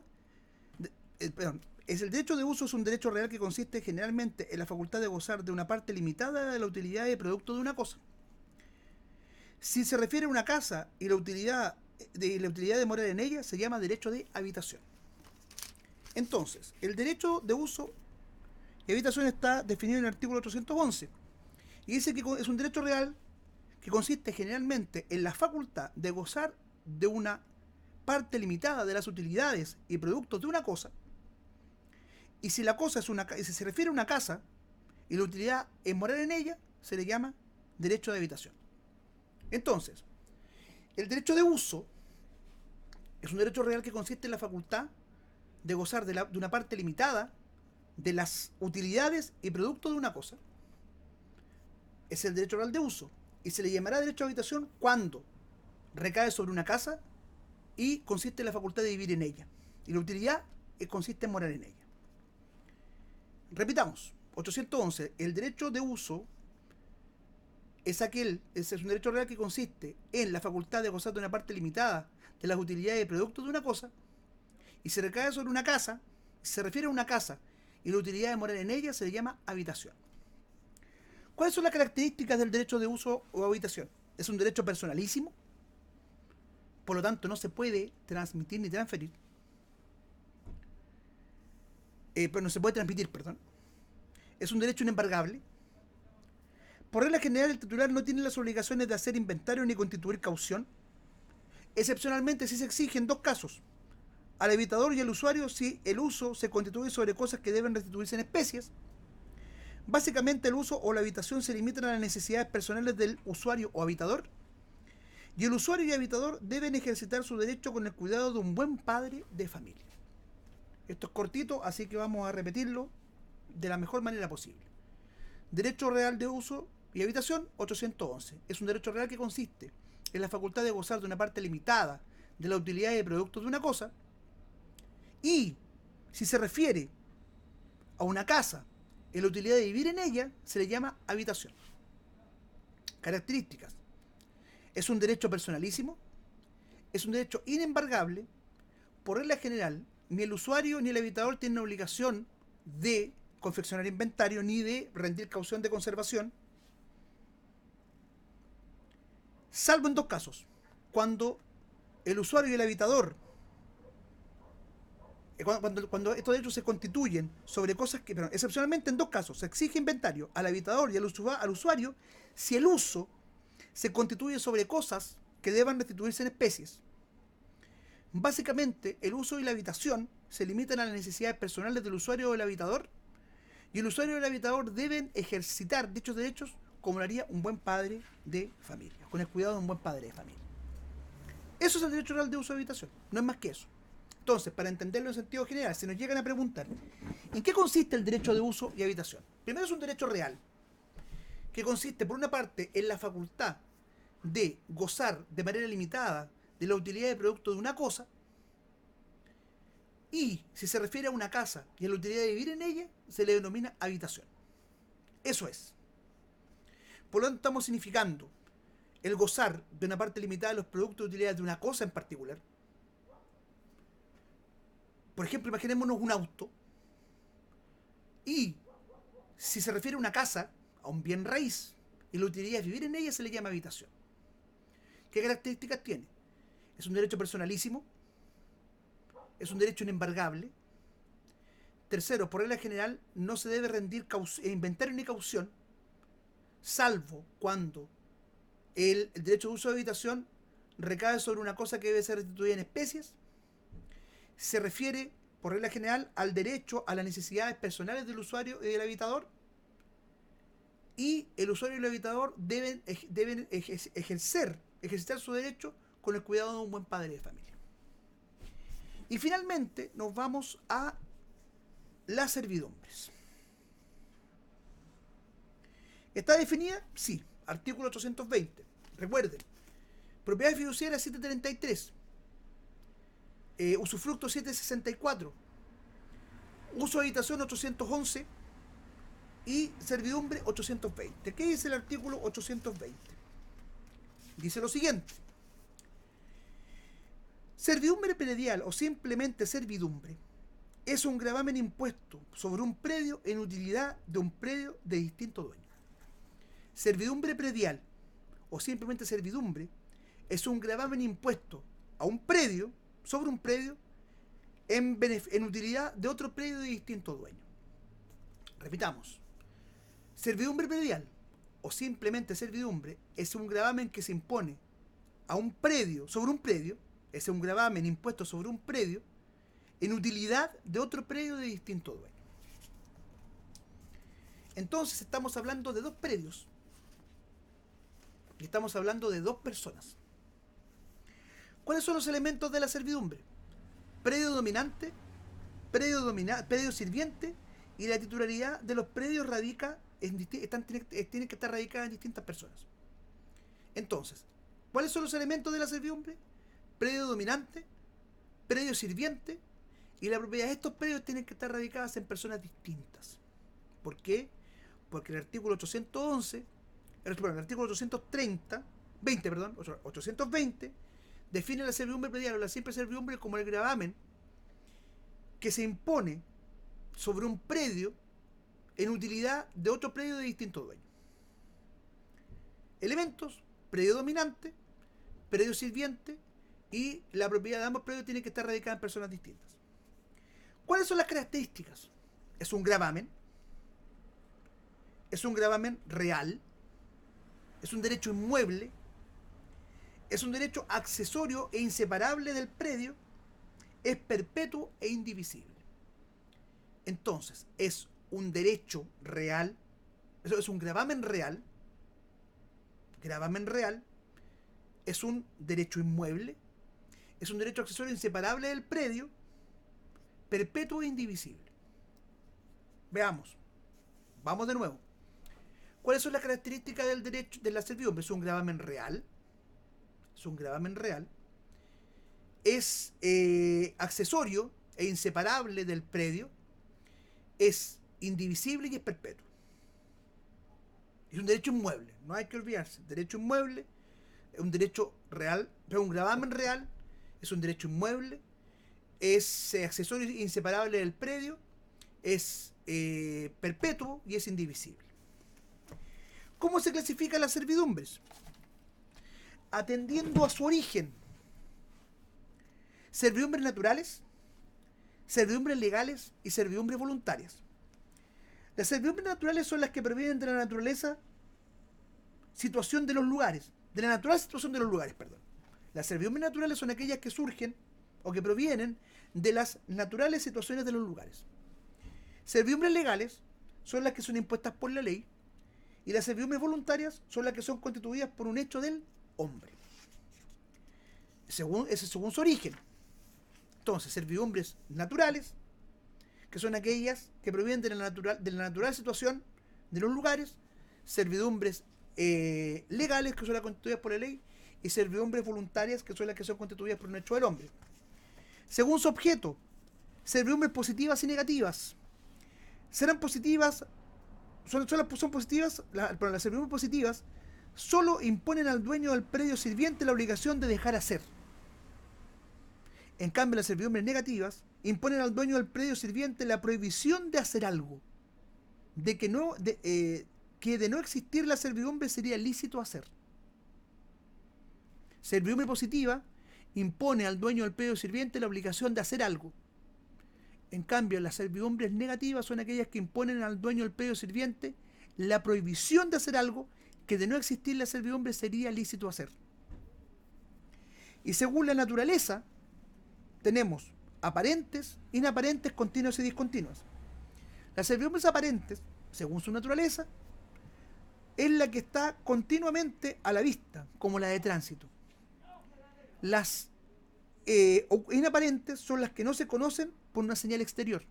El derecho de uso es un derecho real que consiste generalmente en la facultad de gozar de una parte limitada de la utilidad y producto de una cosa. Si se refiere a una casa y la utilidad de morar en ella, se llama derecho de habitación. Entonces, el derecho de uso y habitación está definido en el artículo 811 y dice que es un derecho real que consiste generalmente en la facultad de gozar de una parte limitada de las utilidades y productos de una cosa. Y si la cosa si se refiere a una casa y la utilidad es morar en ella, se le llama derecho de habitación. Entonces, el derecho de uso es un derecho real que consiste en la facultad de gozar de una parte limitada de las utilidades y productos de una cosa. Es el derecho real de uso y se le llamará derecho de habitación cuando recae sobre una casa y consiste en la facultad de vivir en ella. Y la utilidad consiste en morar en ella. Repitamos, 811, el derecho de uso es un derecho real que consiste en la facultad de gozar de una parte limitada de las utilidades y productos de una cosa, y se recae sobre una casa, se refiere a una casa, y la utilidad de morar en ella se le llama habitación. ¿Cuáles son las características del derecho de uso o habitación? Es un derecho personalísimo, por lo tanto no se puede transmitir ni transferir. Pero no se puede transmitir, perdón. Es un derecho inembargable. Por regla general, el titular no tiene las obligaciones de hacer inventario ni constituir caución. Excepcionalmente, sí se exige en dos casos: al habitador y al usuario, si el uso se constituye sobre cosas que deben restituirse en especies. Básicamente, el uso o la habitación se limitan a las necesidades personales del usuario o habitador, y el usuario y habitador deben ejercitar su derecho con el cuidado de un buen padre de familia. Esto es cortito, así que vamos a repetirlo de la mejor manera posible. Derecho real de uso y habitación, 811. Es un derecho real que consiste en la facultad de gozar de una parte limitada de la utilidad y productos de una cosa, y si se refiere a una casa y la utilidad de vivir en ella, se le llama habitación. Características: es un derecho personalísimo, es un derecho inembargable. Por regla general, ni el usuario ni el habitador tienen obligación de confeccionar inventario ni de rendir caución de conservación, salvo en dos casos: cuando el usuario y el habitador, cuando estos derechos se constituyen sobre cosas que, perdón, excepcionalmente en dos casos, se exige inventario al habitador y al usuario si el uso se constituye sobre cosas que deban restituirse en especies. Básicamente, el uso y la habitación se limitan a las necesidades personales del usuario o del habitador, y el usuario y el habitador deben ejercitar dichos derechos como lo haría un buen padre de familia, con el cuidado de un buen padre de familia. Eso es el derecho real de uso de habitación, no es más que eso. Entonces, para entenderlo en sentido general, si nos llegan a preguntar ¿en qué consiste el derecho de uso y habitación? Primero, es un derecho real que consiste, por una parte, en la facultad de gozar de manera limitada de la utilidad de producto de una cosa, y si se refiere a una casa y a la utilidad de vivir en ella, se le denomina habitación. Eso es. Por lo tanto, estamos significando el gozar de una parte limitada de los productos de utilidad de una cosa en particular. Por ejemplo, imaginémonos un auto y si se refiere a una casa, a un bien raíz, y la utilidad es vivir en ella, se le llama habitación. ¿Qué características tiene? Es un derecho personalísimo, es un derecho inembargable. Tercero, por regla general, no se debe rendir inventario ni caución, salvo cuando el derecho de uso de habitación recae sobre una cosa que debe ser restituida en especies. Se refiere, por regla general, al derecho a las necesidades personales del usuario y del habitador. Y el usuario y el habitador deben ejercitar su derecho con el cuidado de un buen padre de familia. Y finalmente nos vamos a las servidumbres. ¿Está definida? Sí. Artículo 820. Recuerden. Propiedad fiduciaria 733. Usufructo 764. Uso de habitación 811. Y servidumbre 820. ¿Qué dice el artículo 820? Dice lo siguiente. Servidumbre predial o simplemente servidumbre es un gravamen impuesto sobre un predio en utilidad de un predio de distinto dueño. Servidumbre predial o simplemente servidumbre es un gravamen impuesto a un predio, sobre un predio, en utilidad de otro predio de distinto dueño. Repitamos. Servidumbre predial o simplemente servidumbre es un gravamen que se impone a un predio, sobre un predio, es un gravamen impuesto sobre un predio en utilidad de otro predio de distinto dueño. Entonces estamos hablando de dos predios y estamos hablando de dos personas. ¿Cuáles son los elementos de la servidumbre? Predio dominante, predio sirviente, y la titularidad de los predios tiene que estar radicada en distintas personas. Entonces, ¿cuáles son los elementos de la servidumbre? Predio dominante, predio sirviente, y la propiedad de estos predios tienen que estar radicadas en personas distintas. ¿Por qué? Porque el artículo 820 define la servidumbre predial o la simple servidumbre como el gravamen que se impone sobre un predio en utilidad de otro predio de distinto dueño. Elementos: predio dominante, predio sirviente, y la propiedad de ambos predios tiene que estar radicada en personas distintas. ¿Cuáles son las características? Es un gravamen real, es un derecho inmueble, es un derecho accesorio e inseparable del predio, es perpetuo e indivisible. Entonces, es un derecho real, eso es un gravamen real, es un derecho inmueble, es un derecho accesorio inseparable del predio, perpetuo e indivisible. Veamos, vamos de nuevo. ¿Cuáles son las características del derecho de la servidumbre? Es un gravamen real, es accesorio e inseparable del predio, es indivisible y es perpetuo. Es un derecho inmueble, no hay que olvidarse. Derecho inmueble es un derecho real, pero un gravamen real es un derecho inmueble, es accesorio e inseparable del predio, es perpetuo y es indivisible. ¿Cómo se clasifican las servidumbres? Atendiendo a su origen. Servidumbres naturales, servidumbres legales y servidumbres voluntarias. Las servidumbres naturales son las que provienen de la naturaleza, situación de los lugares, de la natural situación de los lugares, perdón. Las servidumbres naturales son aquellas que surgen o que provienen de las naturales situaciones de los lugares. Servidumbres legales son las que son impuestas por la ley, y las servidumbres voluntarias son las que son constituidas por un hecho del hombre. Según su origen. Entonces, servidumbres naturales, que son aquellas que provienen de la natural situación de los lugares, servidumbres legales, que son las constituidas por la ley, y servidumbres voluntarias, que son las que son constituidas por un hecho del hombre. Según su objeto, servidumbres positivas y negativas. Serán positivas, son positivas, las servidumbres positivas solo imponen al dueño del predio sirviente la obligación de dejar hacer. En cambio, las servidumbres negativas imponen al dueño del predio sirviente la prohibición de hacer algo, de que de no existir la servidumbre sería lícito hacer. Servidumbre positiva impone al dueño del predio sirviente la obligación de hacer algo. En cambio, las servidumbres negativas son aquellas que imponen al dueño del predio sirviente la prohibición de hacer algo que de no existir la servidumbre sería lícito hacer. Y según la naturaleza, tenemos aparentes, inaparentes, continuas y discontinuas. Las servidumbres aparentes, según su naturaleza, es la que está continuamente a la vista, como la de tránsito. Las inaparentes son las que no se conocen por una señal exterior.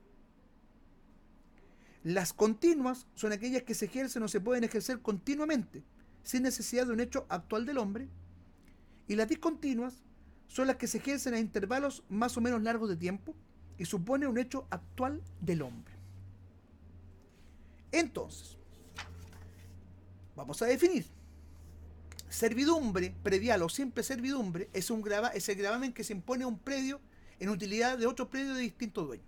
Las continuas son aquellas que se ejercen o se pueden ejercer continuamente, sin necesidad de un hecho actual del hombre. Y las discontinuas son las que se ejercen a intervalos más o menos largos de tiempo y supone un hecho actual del hombre. Entonces, vamos a definir. Servidumbre predial o simple servidumbre es el gravamen que se impone a un predio en utilidad de otro predio de distinto dueño.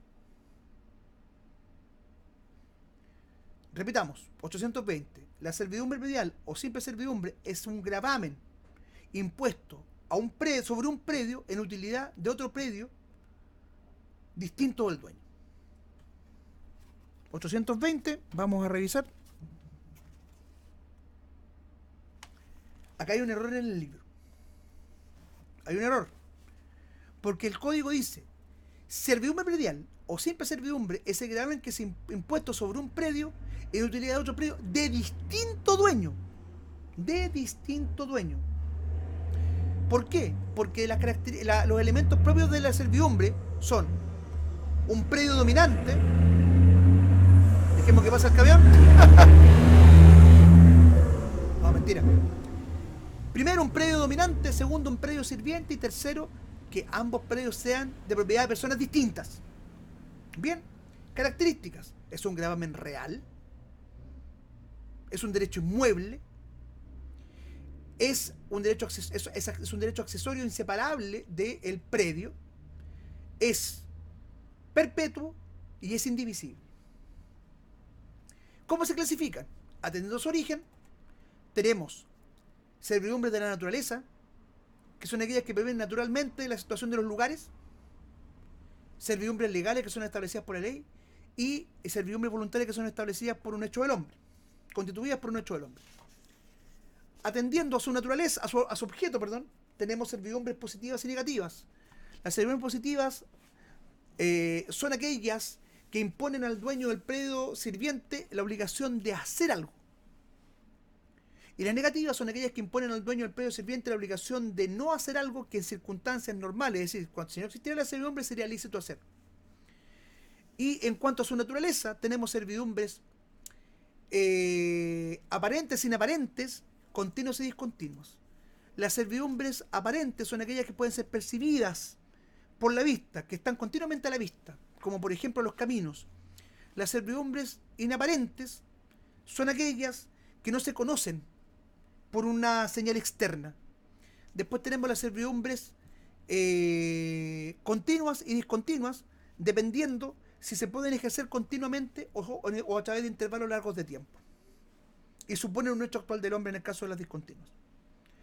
Repitamos, 820. La servidumbre predial o simple servidumbre es un gravamen impuesto a sobre un predio en utilidad de otro predio distinto del dueño. 820, vamos a revisar. Acá hay un error en el libro. Hay un error. Porque el código dice, servidumbre predial o simple servidumbre es el gravamen que es impuesto sobre un predio en utilidad de otro predio de distinto dueño. De distinto dueño. ¿Por qué? Porque los elementos propios de la servidumbre son un predio dominante. Dejemos que pase el camión. No, mentira. Primero, un predio dominante. Segundo, un predio sirviente. Y tercero, que ambos predios sean de propiedad de personas distintas. Bien, características. Es un gravamen real. Es un derecho inmueble. Es un derecho accesorio inseparable del predio. Es perpetuo y es indivisible. ¿Cómo se clasifican? Atendiendo a su origen, tenemos servidumbres de la naturaleza, que son aquellas que prevén naturalmente la situación de los lugares, servidumbres legales que son establecidas por la ley, y servidumbres voluntarias que son establecidas por un hecho del hombre, constituidas por un hecho del hombre. Atendiendo a su naturaleza, a su objeto, tenemos servidumbres positivas y negativas. Las servidumbres positivas son aquellas que imponen al dueño del predio sirviente la obligación de hacer algo. Y las negativas son aquellas que imponen al dueño del predio sirviente la obligación de no hacer algo que en circunstancias normales, es decir, si no existiera la servidumbre sería lícito hacer. Y en cuanto a su naturaleza, tenemos servidumbres aparentes, inaparentes, continuos y discontinuos. Las servidumbres aparentes son aquellas que pueden ser percibidas por la vista, que están continuamente a la vista, como por ejemplo los caminos. Las servidumbres inaparentes son aquellas que no se conocen por una señal externa. Después tenemos las servidumbres continuas y discontinuas, dependiendo si se pueden ejercer continuamente o a través de intervalos largos de tiempo. Y suponen un hecho actual del hombre en el caso de las discontinuas.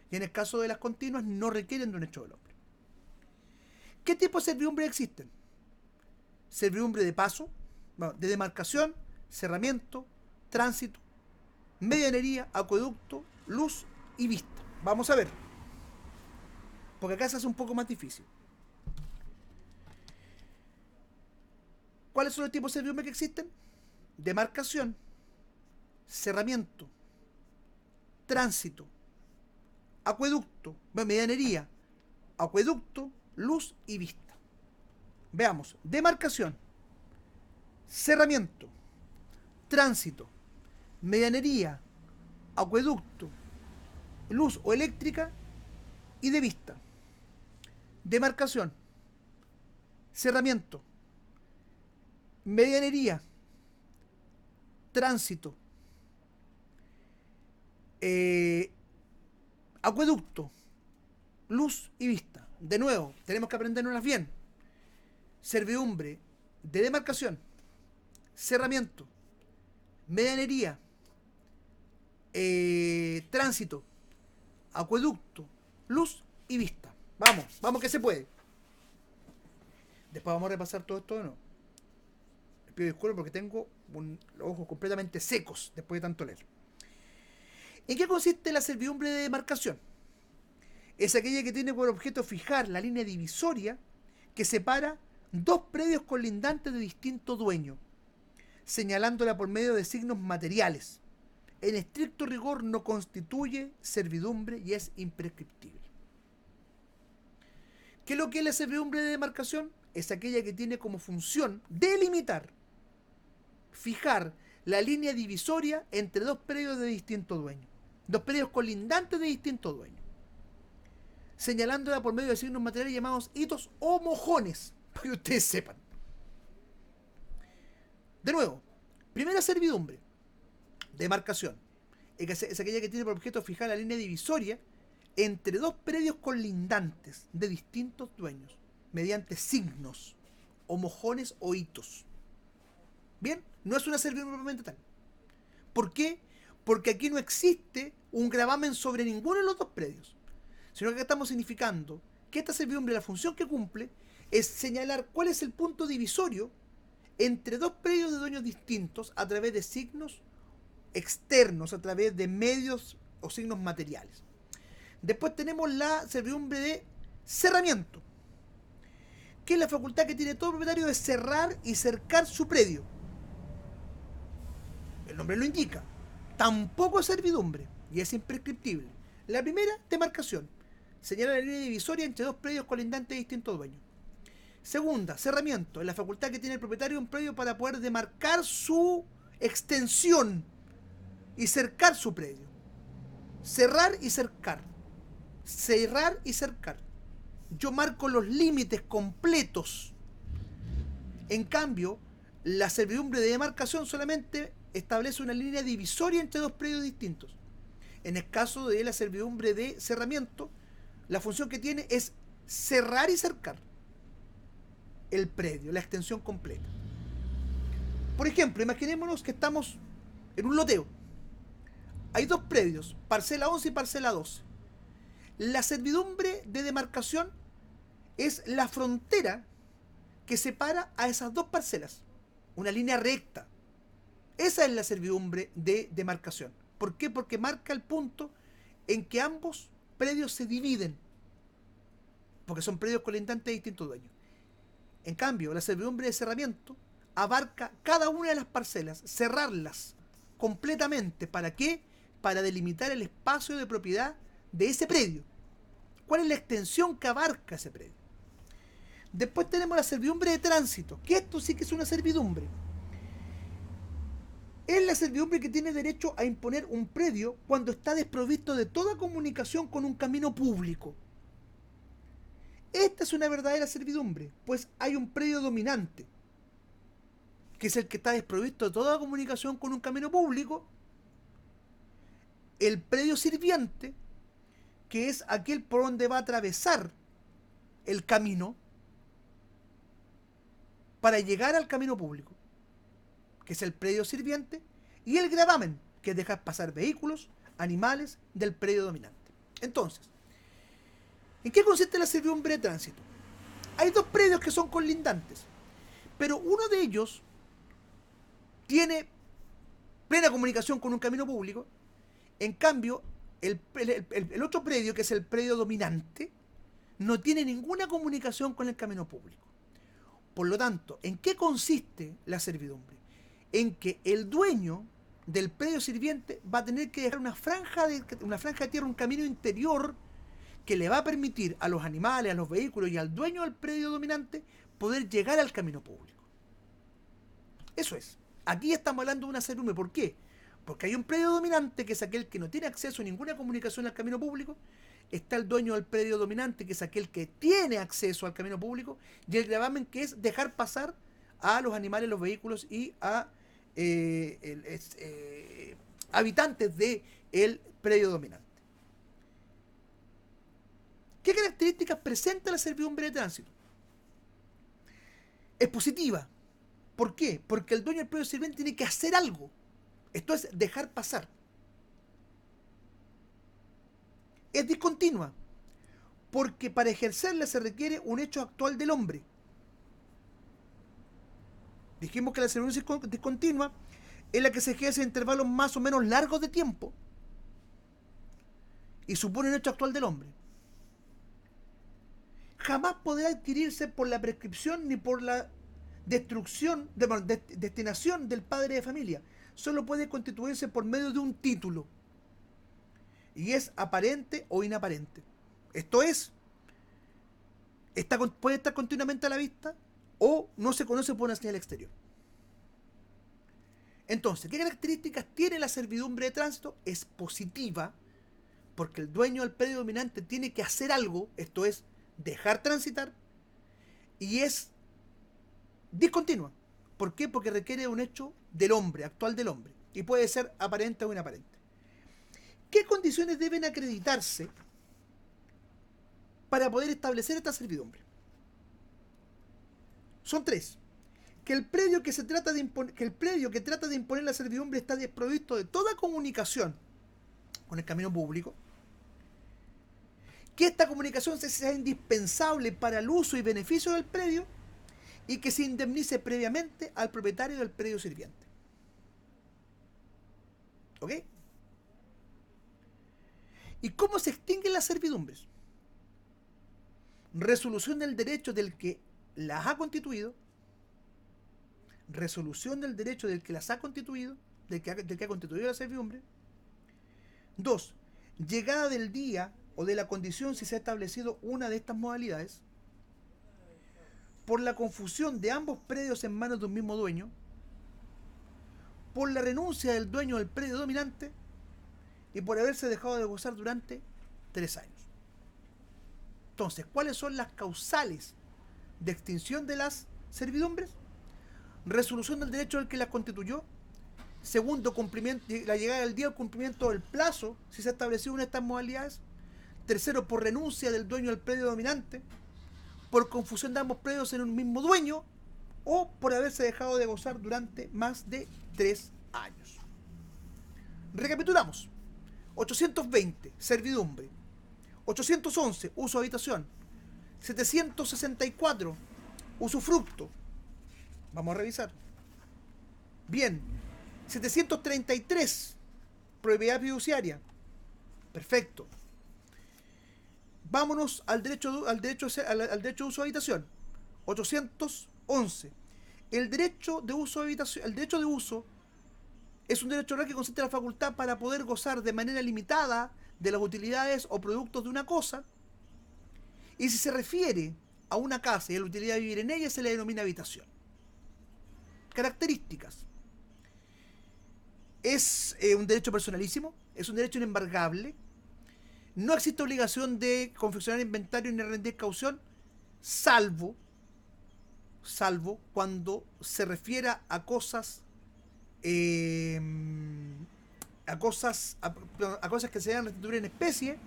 Y en el caso de las continuas no requieren de un hecho del hombre. ¿Qué tipo de servidumbre existen? Servidumbre de paso, de demarcación, cerramiento, tránsito, medianería, acueducto, luz y vista. Vamos a ver. Porque acá se hace un poco más difícil. ¿Cuáles son los tipos de servidumbre que existen? Demarcación, cerramiento, tránsito, acueducto, medianería, acueducto, luz y vista. Veamos, demarcación, cerramiento, tránsito, medianería, acueducto, luz o eléctrica y de vista. Demarcación, cerramiento, medianería, tránsito, Acueducto, luz y vista. De nuevo, tenemos que aprendernos bien. Servidumbre de demarcación, cerramiento, medianería, tránsito, acueducto, luz y vista. Vamos, vamos que se puede. Después vamos a repasar todo esto de nuevo. Les pido disculpas porque tengo los ojos completamente secos después de tanto leer. ¿En qué consiste la servidumbre de demarcación? Es aquella que tiene por objeto fijar la línea divisoria que separa dos predios colindantes de distinto dueño, señalándola por medio de signos materiales. En estricto rigor no constituye servidumbre y es imprescriptible. ¿Qué es lo que es la servidumbre de demarcación? Es aquella que tiene como función delimitar, fijar la línea divisoria entre dos predios de distinto dueño, dos predios colindantes de distinto dueño, señalándola por medio de signos materiales llamados hitos o mojones, para que ustedes sepan. De nuevo, primera servidumbre, demarcación, es aquella que tiene por objeto fijar la línea divisoria entre dos predios colindantes de distintos dueños, mediante signos, o mojones o hitos. Bien, no es una servidumbre propiamente tal. ¿Por qué? Porque aquí no existe un gravamen sobre ninguno de los dos predios, sino que estamos significando que esta servidumbre, la función que cumple, es señalar cuál es el punto divisorio entre dos predios de dueños distintos a través de signos externos, a través de medios o signos materiales. Después tenemos la servidumbre de cerramiento, que es la facultad que tiene todo propietario de cerrar y cercar su predio. El nombre lo indica. Tampoco es servidumbre y es imprescriptible. La primera, demarcación, señala la línea divisoria entre dos predios colindantes de distintos dueños. Segunda, cerramiento, es la facultad que tiene el propietario de un predio para poder demarcar su extensión y cercar su predio. Cerrar y cercar. Cerrar y cercar. Yo marco los límites completos. En cambio, la servidumbre de demarcación solamente establece una línea divisoria entre dos predios distintos. En el caso de la servidumbre de cerramiento, la función que tiene es cerrar y cercar el predio, la extensión completa. Por ejemplo, imaginémonos que estamos en un loteo. Hay dos predios, parcela 11 y parcela 12. La servidumbre de demarcación es la frontera que separa a esas dos parcelas, una línea recta. Esa es la servidumbre de demarcación. ¿Por qué? Porque marca el punto en que ambos predios se dividen, porque son predios colindantes de distintos dueños. En cambio, la servidumbre de cerramiento abarca cada una de las parcelas, cerrarlas completamente. ¿Para qué? Para delimitar el espacio de propiedad de ese predio. ¿Cuál es la extensión que abarca ese predio? Después tenemos la servidumbre de tránsito, que esto sí que es una servidumbre. Es la servidumbre que tiene derecho a imponer un predio cuando está desprovisto de toda comunicación con un camino público. Esta es una verdadera servidumbre, pues hay un predio dominante, que es el que está desprovisto de toda comunicación con un camino público. El predio sirviente, que es aquel por donde va a atravesar el camino para llegar al camino público, que es el predio sirviente, y el gravamen, que es dejar pasar vehículos, animales del predio dominante. Entonces, ¿en qué consiste la servidumbre de tránsito? Hay dos predios que son colindantes, pero uno de ellos tiene plena comunicación con un camino público. En cambio, el otro predio, que es el predio dominante, no tiene ninguna comunicación con el camino público. Por lo tanto, ¿en qué consiste la servidumbre? En que el dueño del predio sirviente va a tener que dejar una franja de tierra, un camino interior que le va a permitir a los animales, a los vehículos y al dueño del predio dominante poder llegar al camino público. Eso es. Aquí estamos hablando de una servidumbre. ¿Por qué? Porque hay un predio dominante, que es aquel que no tiene acceso a ninguna comunicación al camino público. Está el dueño del predio dominante, que es aquel que tiene acceso al camino público. Y el gravamen, que es dejar pasar a los animales, los vehículos y a habitantes del predio dominante. ¿Qué características presenta la servidumbre de tránsito? Es positiva. ¿Por qué? Porque el dueño del predio sirviente tiene que hacer algo. Esto es dejar pasar. Es discontinua. Porque para ejercerla se requiere un hecho actual del hombre. Dijimos que la servidumbre discontinua es la que se ejerce en intervalos más o menos largos de tiempo y supone un hecho actual del hombre. Jamás podrá adquirirse por la prescripción ni por la destinación del padre de familia. Solo puede constituirse por medio de un título. Y es aparente o inaparente. Esto es, puede estar continuamente a la vista o no se conoce por una señal exterior. Entonces, ¿qué características tiene la servidumbre de tránsito? Es positiva, porque el dueño del predio dominante tiene que hacer algo, esto es, dejar transitar, y es discontinua. ¿Por qué? Porque requiere un hecho del hombre, actual del hombre, y puede ser aparente o inaparente. ¿Qué condiciones deben acreditarse para poder establecer esta servidumbre? Son tres. Que el predio que trata de imponer la servidumbre está desprovisto de toda comunicación con el camino público. Que esta comunicación sea indispensable para el uso y beneficio del predio y que se indemnice previamente al propietario del predio sirviente. ¿Ok? ¿Y cómo se extinguen las servidumbres? Resolución del derecho del que las ha constituido, resolución del derecho del que las ha constituido, del que ha constituido la servidumbre. 2. Llegada del día o de la condición si se ha establecido una de estas modalidades, por la confusión de ambos predios en manos de un mismo dueño, por la renuncia del dueño del predio dominante y por haberse dejado de gozar durante 3 años. Entonces, ¿cuáles son las causales de extinción de las servidumbres? Resolución del derecho del que las constituyó. Segundo, cumplimiento, la llegada del día o cumplimiento del plazo, si se ha establecido una de estas modalidades. Tercero, por renuncia del dueño del predio dominante, por confusión de ambos predios en un mismo dueño, o por haberse dejado de gozar durante más de 3 años. Recapitulamos. 820, servidumbre. 811, uso de habitación. 764, usufructo. Vamos a revisar. Bien. 733, propiedad fiduciaria. Perfecto. Vámonos al derecho de uso de habitación. 811. El derecho de uso de habitación, el derecho de uso es un derecho real que consiste en la facultad para poder gozar de manera limitada de las utilidades o productos de una cosa. Y si se refiere a una casa y a la utilidad de vivir en ella, se le denomina habitación. Características. Es un derecho personalísimo, es un derecho inembargable. No existe obligación de confeccionar inventario ni rendir caución, salvo cuando se refiera a cosas a cosas que se deben restituir en especie.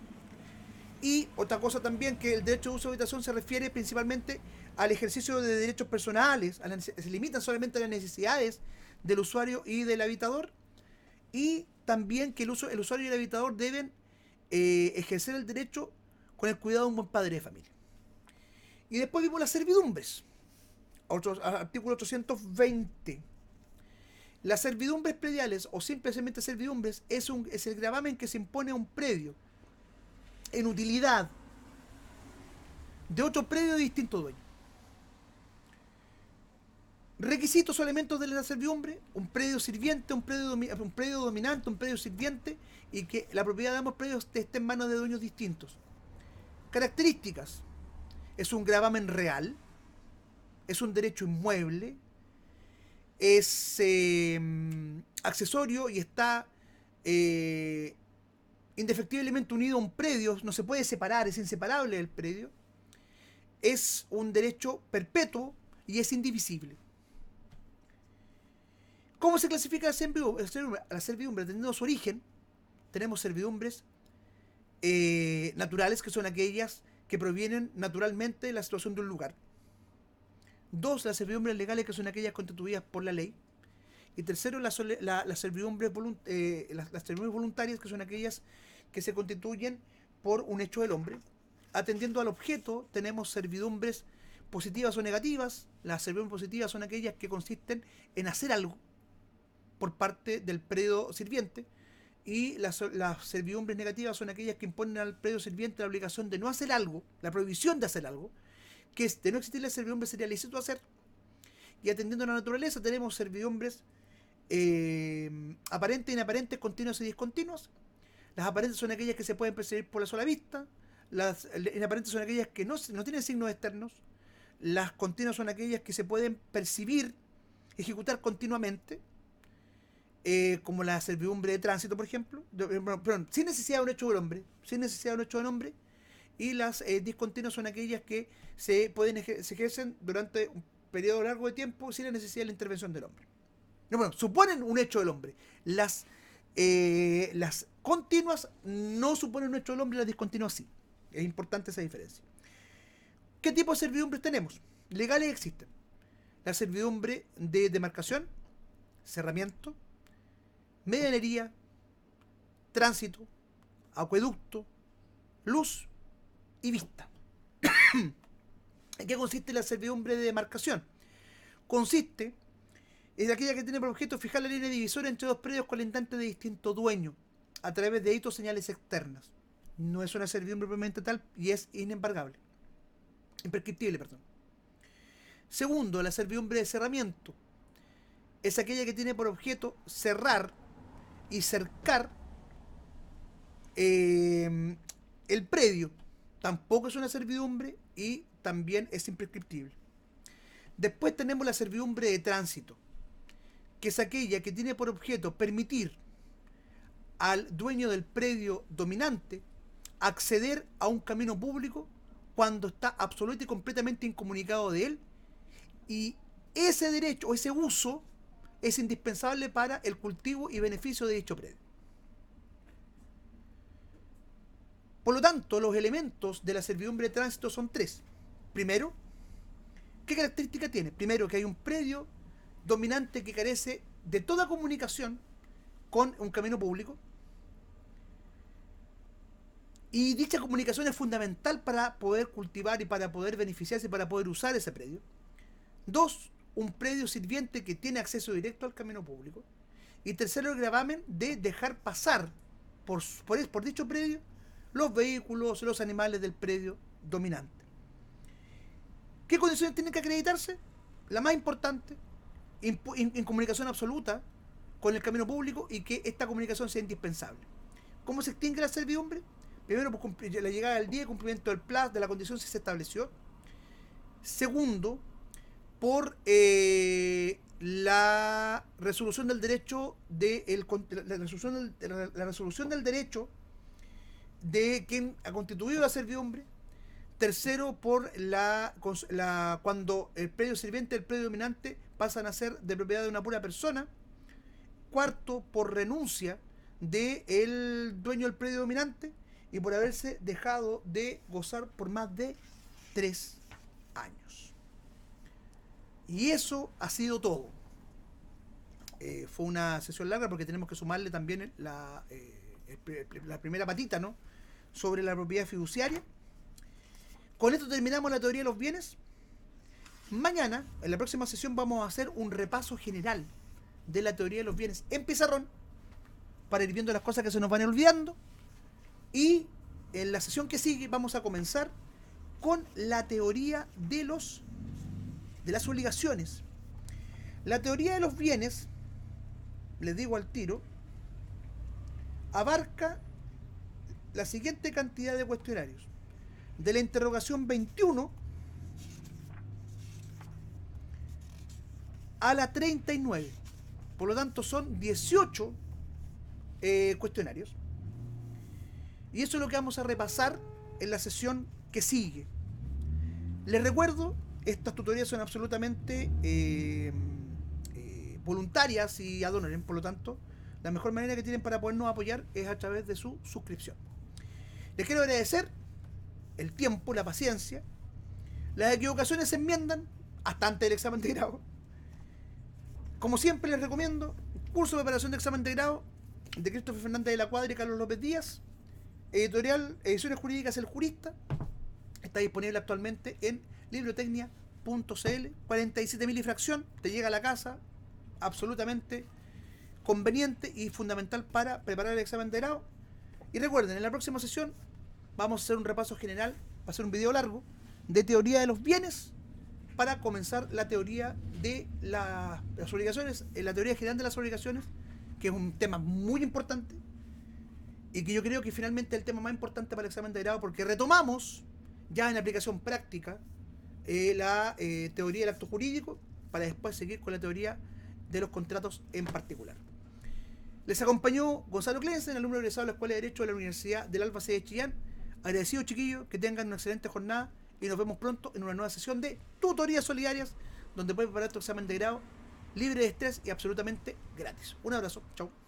Y otra cosa también, que el derecho de uso de habitación se refiere principalmente al ejercicio de derechos personales, se limitan solamente a las necesidades del usuario y del habitador, y también que el usuario y el habitador deben ejercer el derecho con el cuidado de un buen padre de familia. Y después vimos las servidumbres. Artículo 820. Las servidumbres prediales o simplemente servidumbres es el gravamen que se impone a un predio en utilidad de otro predio de distinto dueño. Requisitos o elementos de la servidumbre: un predio sirviente, un predio dominante, un predio sirviente, y que la propiedad de ambos predios esté en manos de dueños distintos. Características: es un gravamen real, es un derecho inmueble, es accesorio y está indefectiblemente unido a un predio, no se puede separar, es inseparable del predio, es un derecho perpetuo y es indivisible. ¿Cómo se clasifica la servidumbre? Teniendo su origen, tenemos servidumbres naturales, que son aquellas que provienen naturalmente de la situación de un lugar. Dos, las servidumbres legales, que son aquellas constituidas por la ley. Y tercero, las servidumbres las servidumbres voluntarias, que son aquellas que se constituyen por un hecho del hombre. Atendiendo al objeto, tenemos servidumbres positivas o negativas. Las servidumbres positivas son aquellas que consisten en hacer algo por parte del predio sirviente, y las servidumbres negativas son aquellas que imponen al predio sirviente la obligación de no hacer algo, la prohibición de hacer algo, que es de no existir la servidumbre sería lícito hacer. Y atendiendo a la naturaleza, tenemos servidumbres aparentes, inaparentes, continuas y discontinuas. Las aparentes son aquellas que se pueden percibir por la sola vista. Las inaparentes son aquellas que no tienen signos externos. Las continuas son aquellas que se pueden percibir, ejecutar continuamente, como la servidumbre de tránsito, por ejemplo, perdón, sin necesidad de un hecho del hombre, y las discontinuas son aquellas que se ejercen durante un periodo largo de tiempo sin la necesidad de la intervención del hombre. No, bueno, suponen un hecho del hombre. Las continuas no suponen un hecho del hombre, las discontinuas sí. Es importante esa diferencia. ¿Qué tipo de servidumbres tenemos? Legales existen. La servidumbre de demarcación, cerramiento, medianería, tránsito, acueducto, luz y vista. ¿En qué consiste la servidumbre de demarcación? Consiste en aquella que tiene por objeto fijar la línea divisoria entre dos predios colindantes de distinto dueño a través de hitos o señales externas. No es una servidumbre propiamente tal y es imprescriptible. Segundo, la servidumbre de cerramiento es aquella que tiene por objeto cerrar y cercar el predio. Tampoco es una servidumbre y también es imprescriptible. Después tenemos la servidumbre de tránsito, que es aquella que tiene por objeto permitir al dueño del predio dominante acceder a un camino público cuando está absoluto y completamente incomunicado de él, y ese derecho o ese uso es indispensable para el cultivo y beneficio de dicho predio. Por lo tanto, los elementos de la servidumbre de tránsito son tres. Primero, ¿qué característica tiene? Primero, que hay un predio dominante que carece de toda comunicación con un camino público, y dicha comunicación es fundamental para poder cultivar y para poder beneficiarse y para poder usar ese predio. Dos, un predio sirviente que tiene acceso directo al camino público. Y tercero, el gravamen de dejar pasar por dicho predio los vehículos, los animales del predio dominante. ¿Qué condiciones tienen que acreditarse? La más importante, en comunicación absoluta con el camino público, y que esta comunicación sea indispensable. ¿Cómo se extingue la servidumbre? Primero, por la llegada del día y cumplimiento del plazo de la condición si se estableció. Segundo, por la resolución del derecho la resolución del derecho de quien ha constituido la servidumbre. Tercero, por cuando el predio sirviente y el predio dominante pasan a ser de propiedad de una pura persona. Cuarto, por renuncia del dueño del predio dominante y por haberse dejado de gozar por más de 3 años. Y eso ha sido todo. Fue una sesión larga porque tenemos que sumarle también la primera patita, ¿no?, sobre la propiedad fiduciaria. Con esto terminamos la teoría de los bienes. Mañana, en la próxima sesión, vamos a hacer un repaso general de la teoría de los bienes en pizarrón, para ir viendo las cosas que se nos van olvidando. Y en la sesión que sigue vamos a comenzar con la teoría de las obligaciones. La teoría de los bienes, les digo al tiro, abarca la siguiente cantidad de cuestionarios. De la interrogación 21 a la 39. Por lo tanto, son 18 cuestionarios. Y eso es lo que vamos a repasar en la sesión que sigue. Les recuerdo, estas tutorías son absolutamente voluntarias y ad honorem. Por lo tanto, la mejor manera que tienen para podernos apoyar es a través de su suscripción. Les quiero agradecer el tiempo, la paciencia. Las equivocaciones se enmiendan hasta antes del examen de grado. Como siempre les recomiendo, curso de preparación de examen de grado de Christopher Fernández de la Cuadra y Carlos López Díaz, editorial Ediciones Jurídicas El Jurista. Está disponible actualmente en librotecnia.cl. 47.000 y fracción, te llega a la casa, absolutamente conveniente y fundamental para preparar el examen de grado. Y recuerden, en la próxima sesión vamos a hacer un repaso general, va a ser un video largo, de teoría de los bienes, para comenzar la teoría de las obligaciones, la teoría general de las obligaciones, que es un tema muy importante y que yo creo que finalmente es el tema más importante para el examen de grado, porque retomamos ya en aplicación práctica la teoría del acto jurídico, para después seguir con la teoría de los contratos en particular. Les acompañó Gonzalo Clensen, alumno egresado de la Escuela de Derecho de la Universidad del Alba C de Chillán. Agradecido, chiquillos, que tengan una excelente jornada y nos vemos pronto en una nueva sesión de tutorías solidarias, donde pueden preparar tu examen de grado libre de estrés y absolutamente gratis. Un abrazo, chao.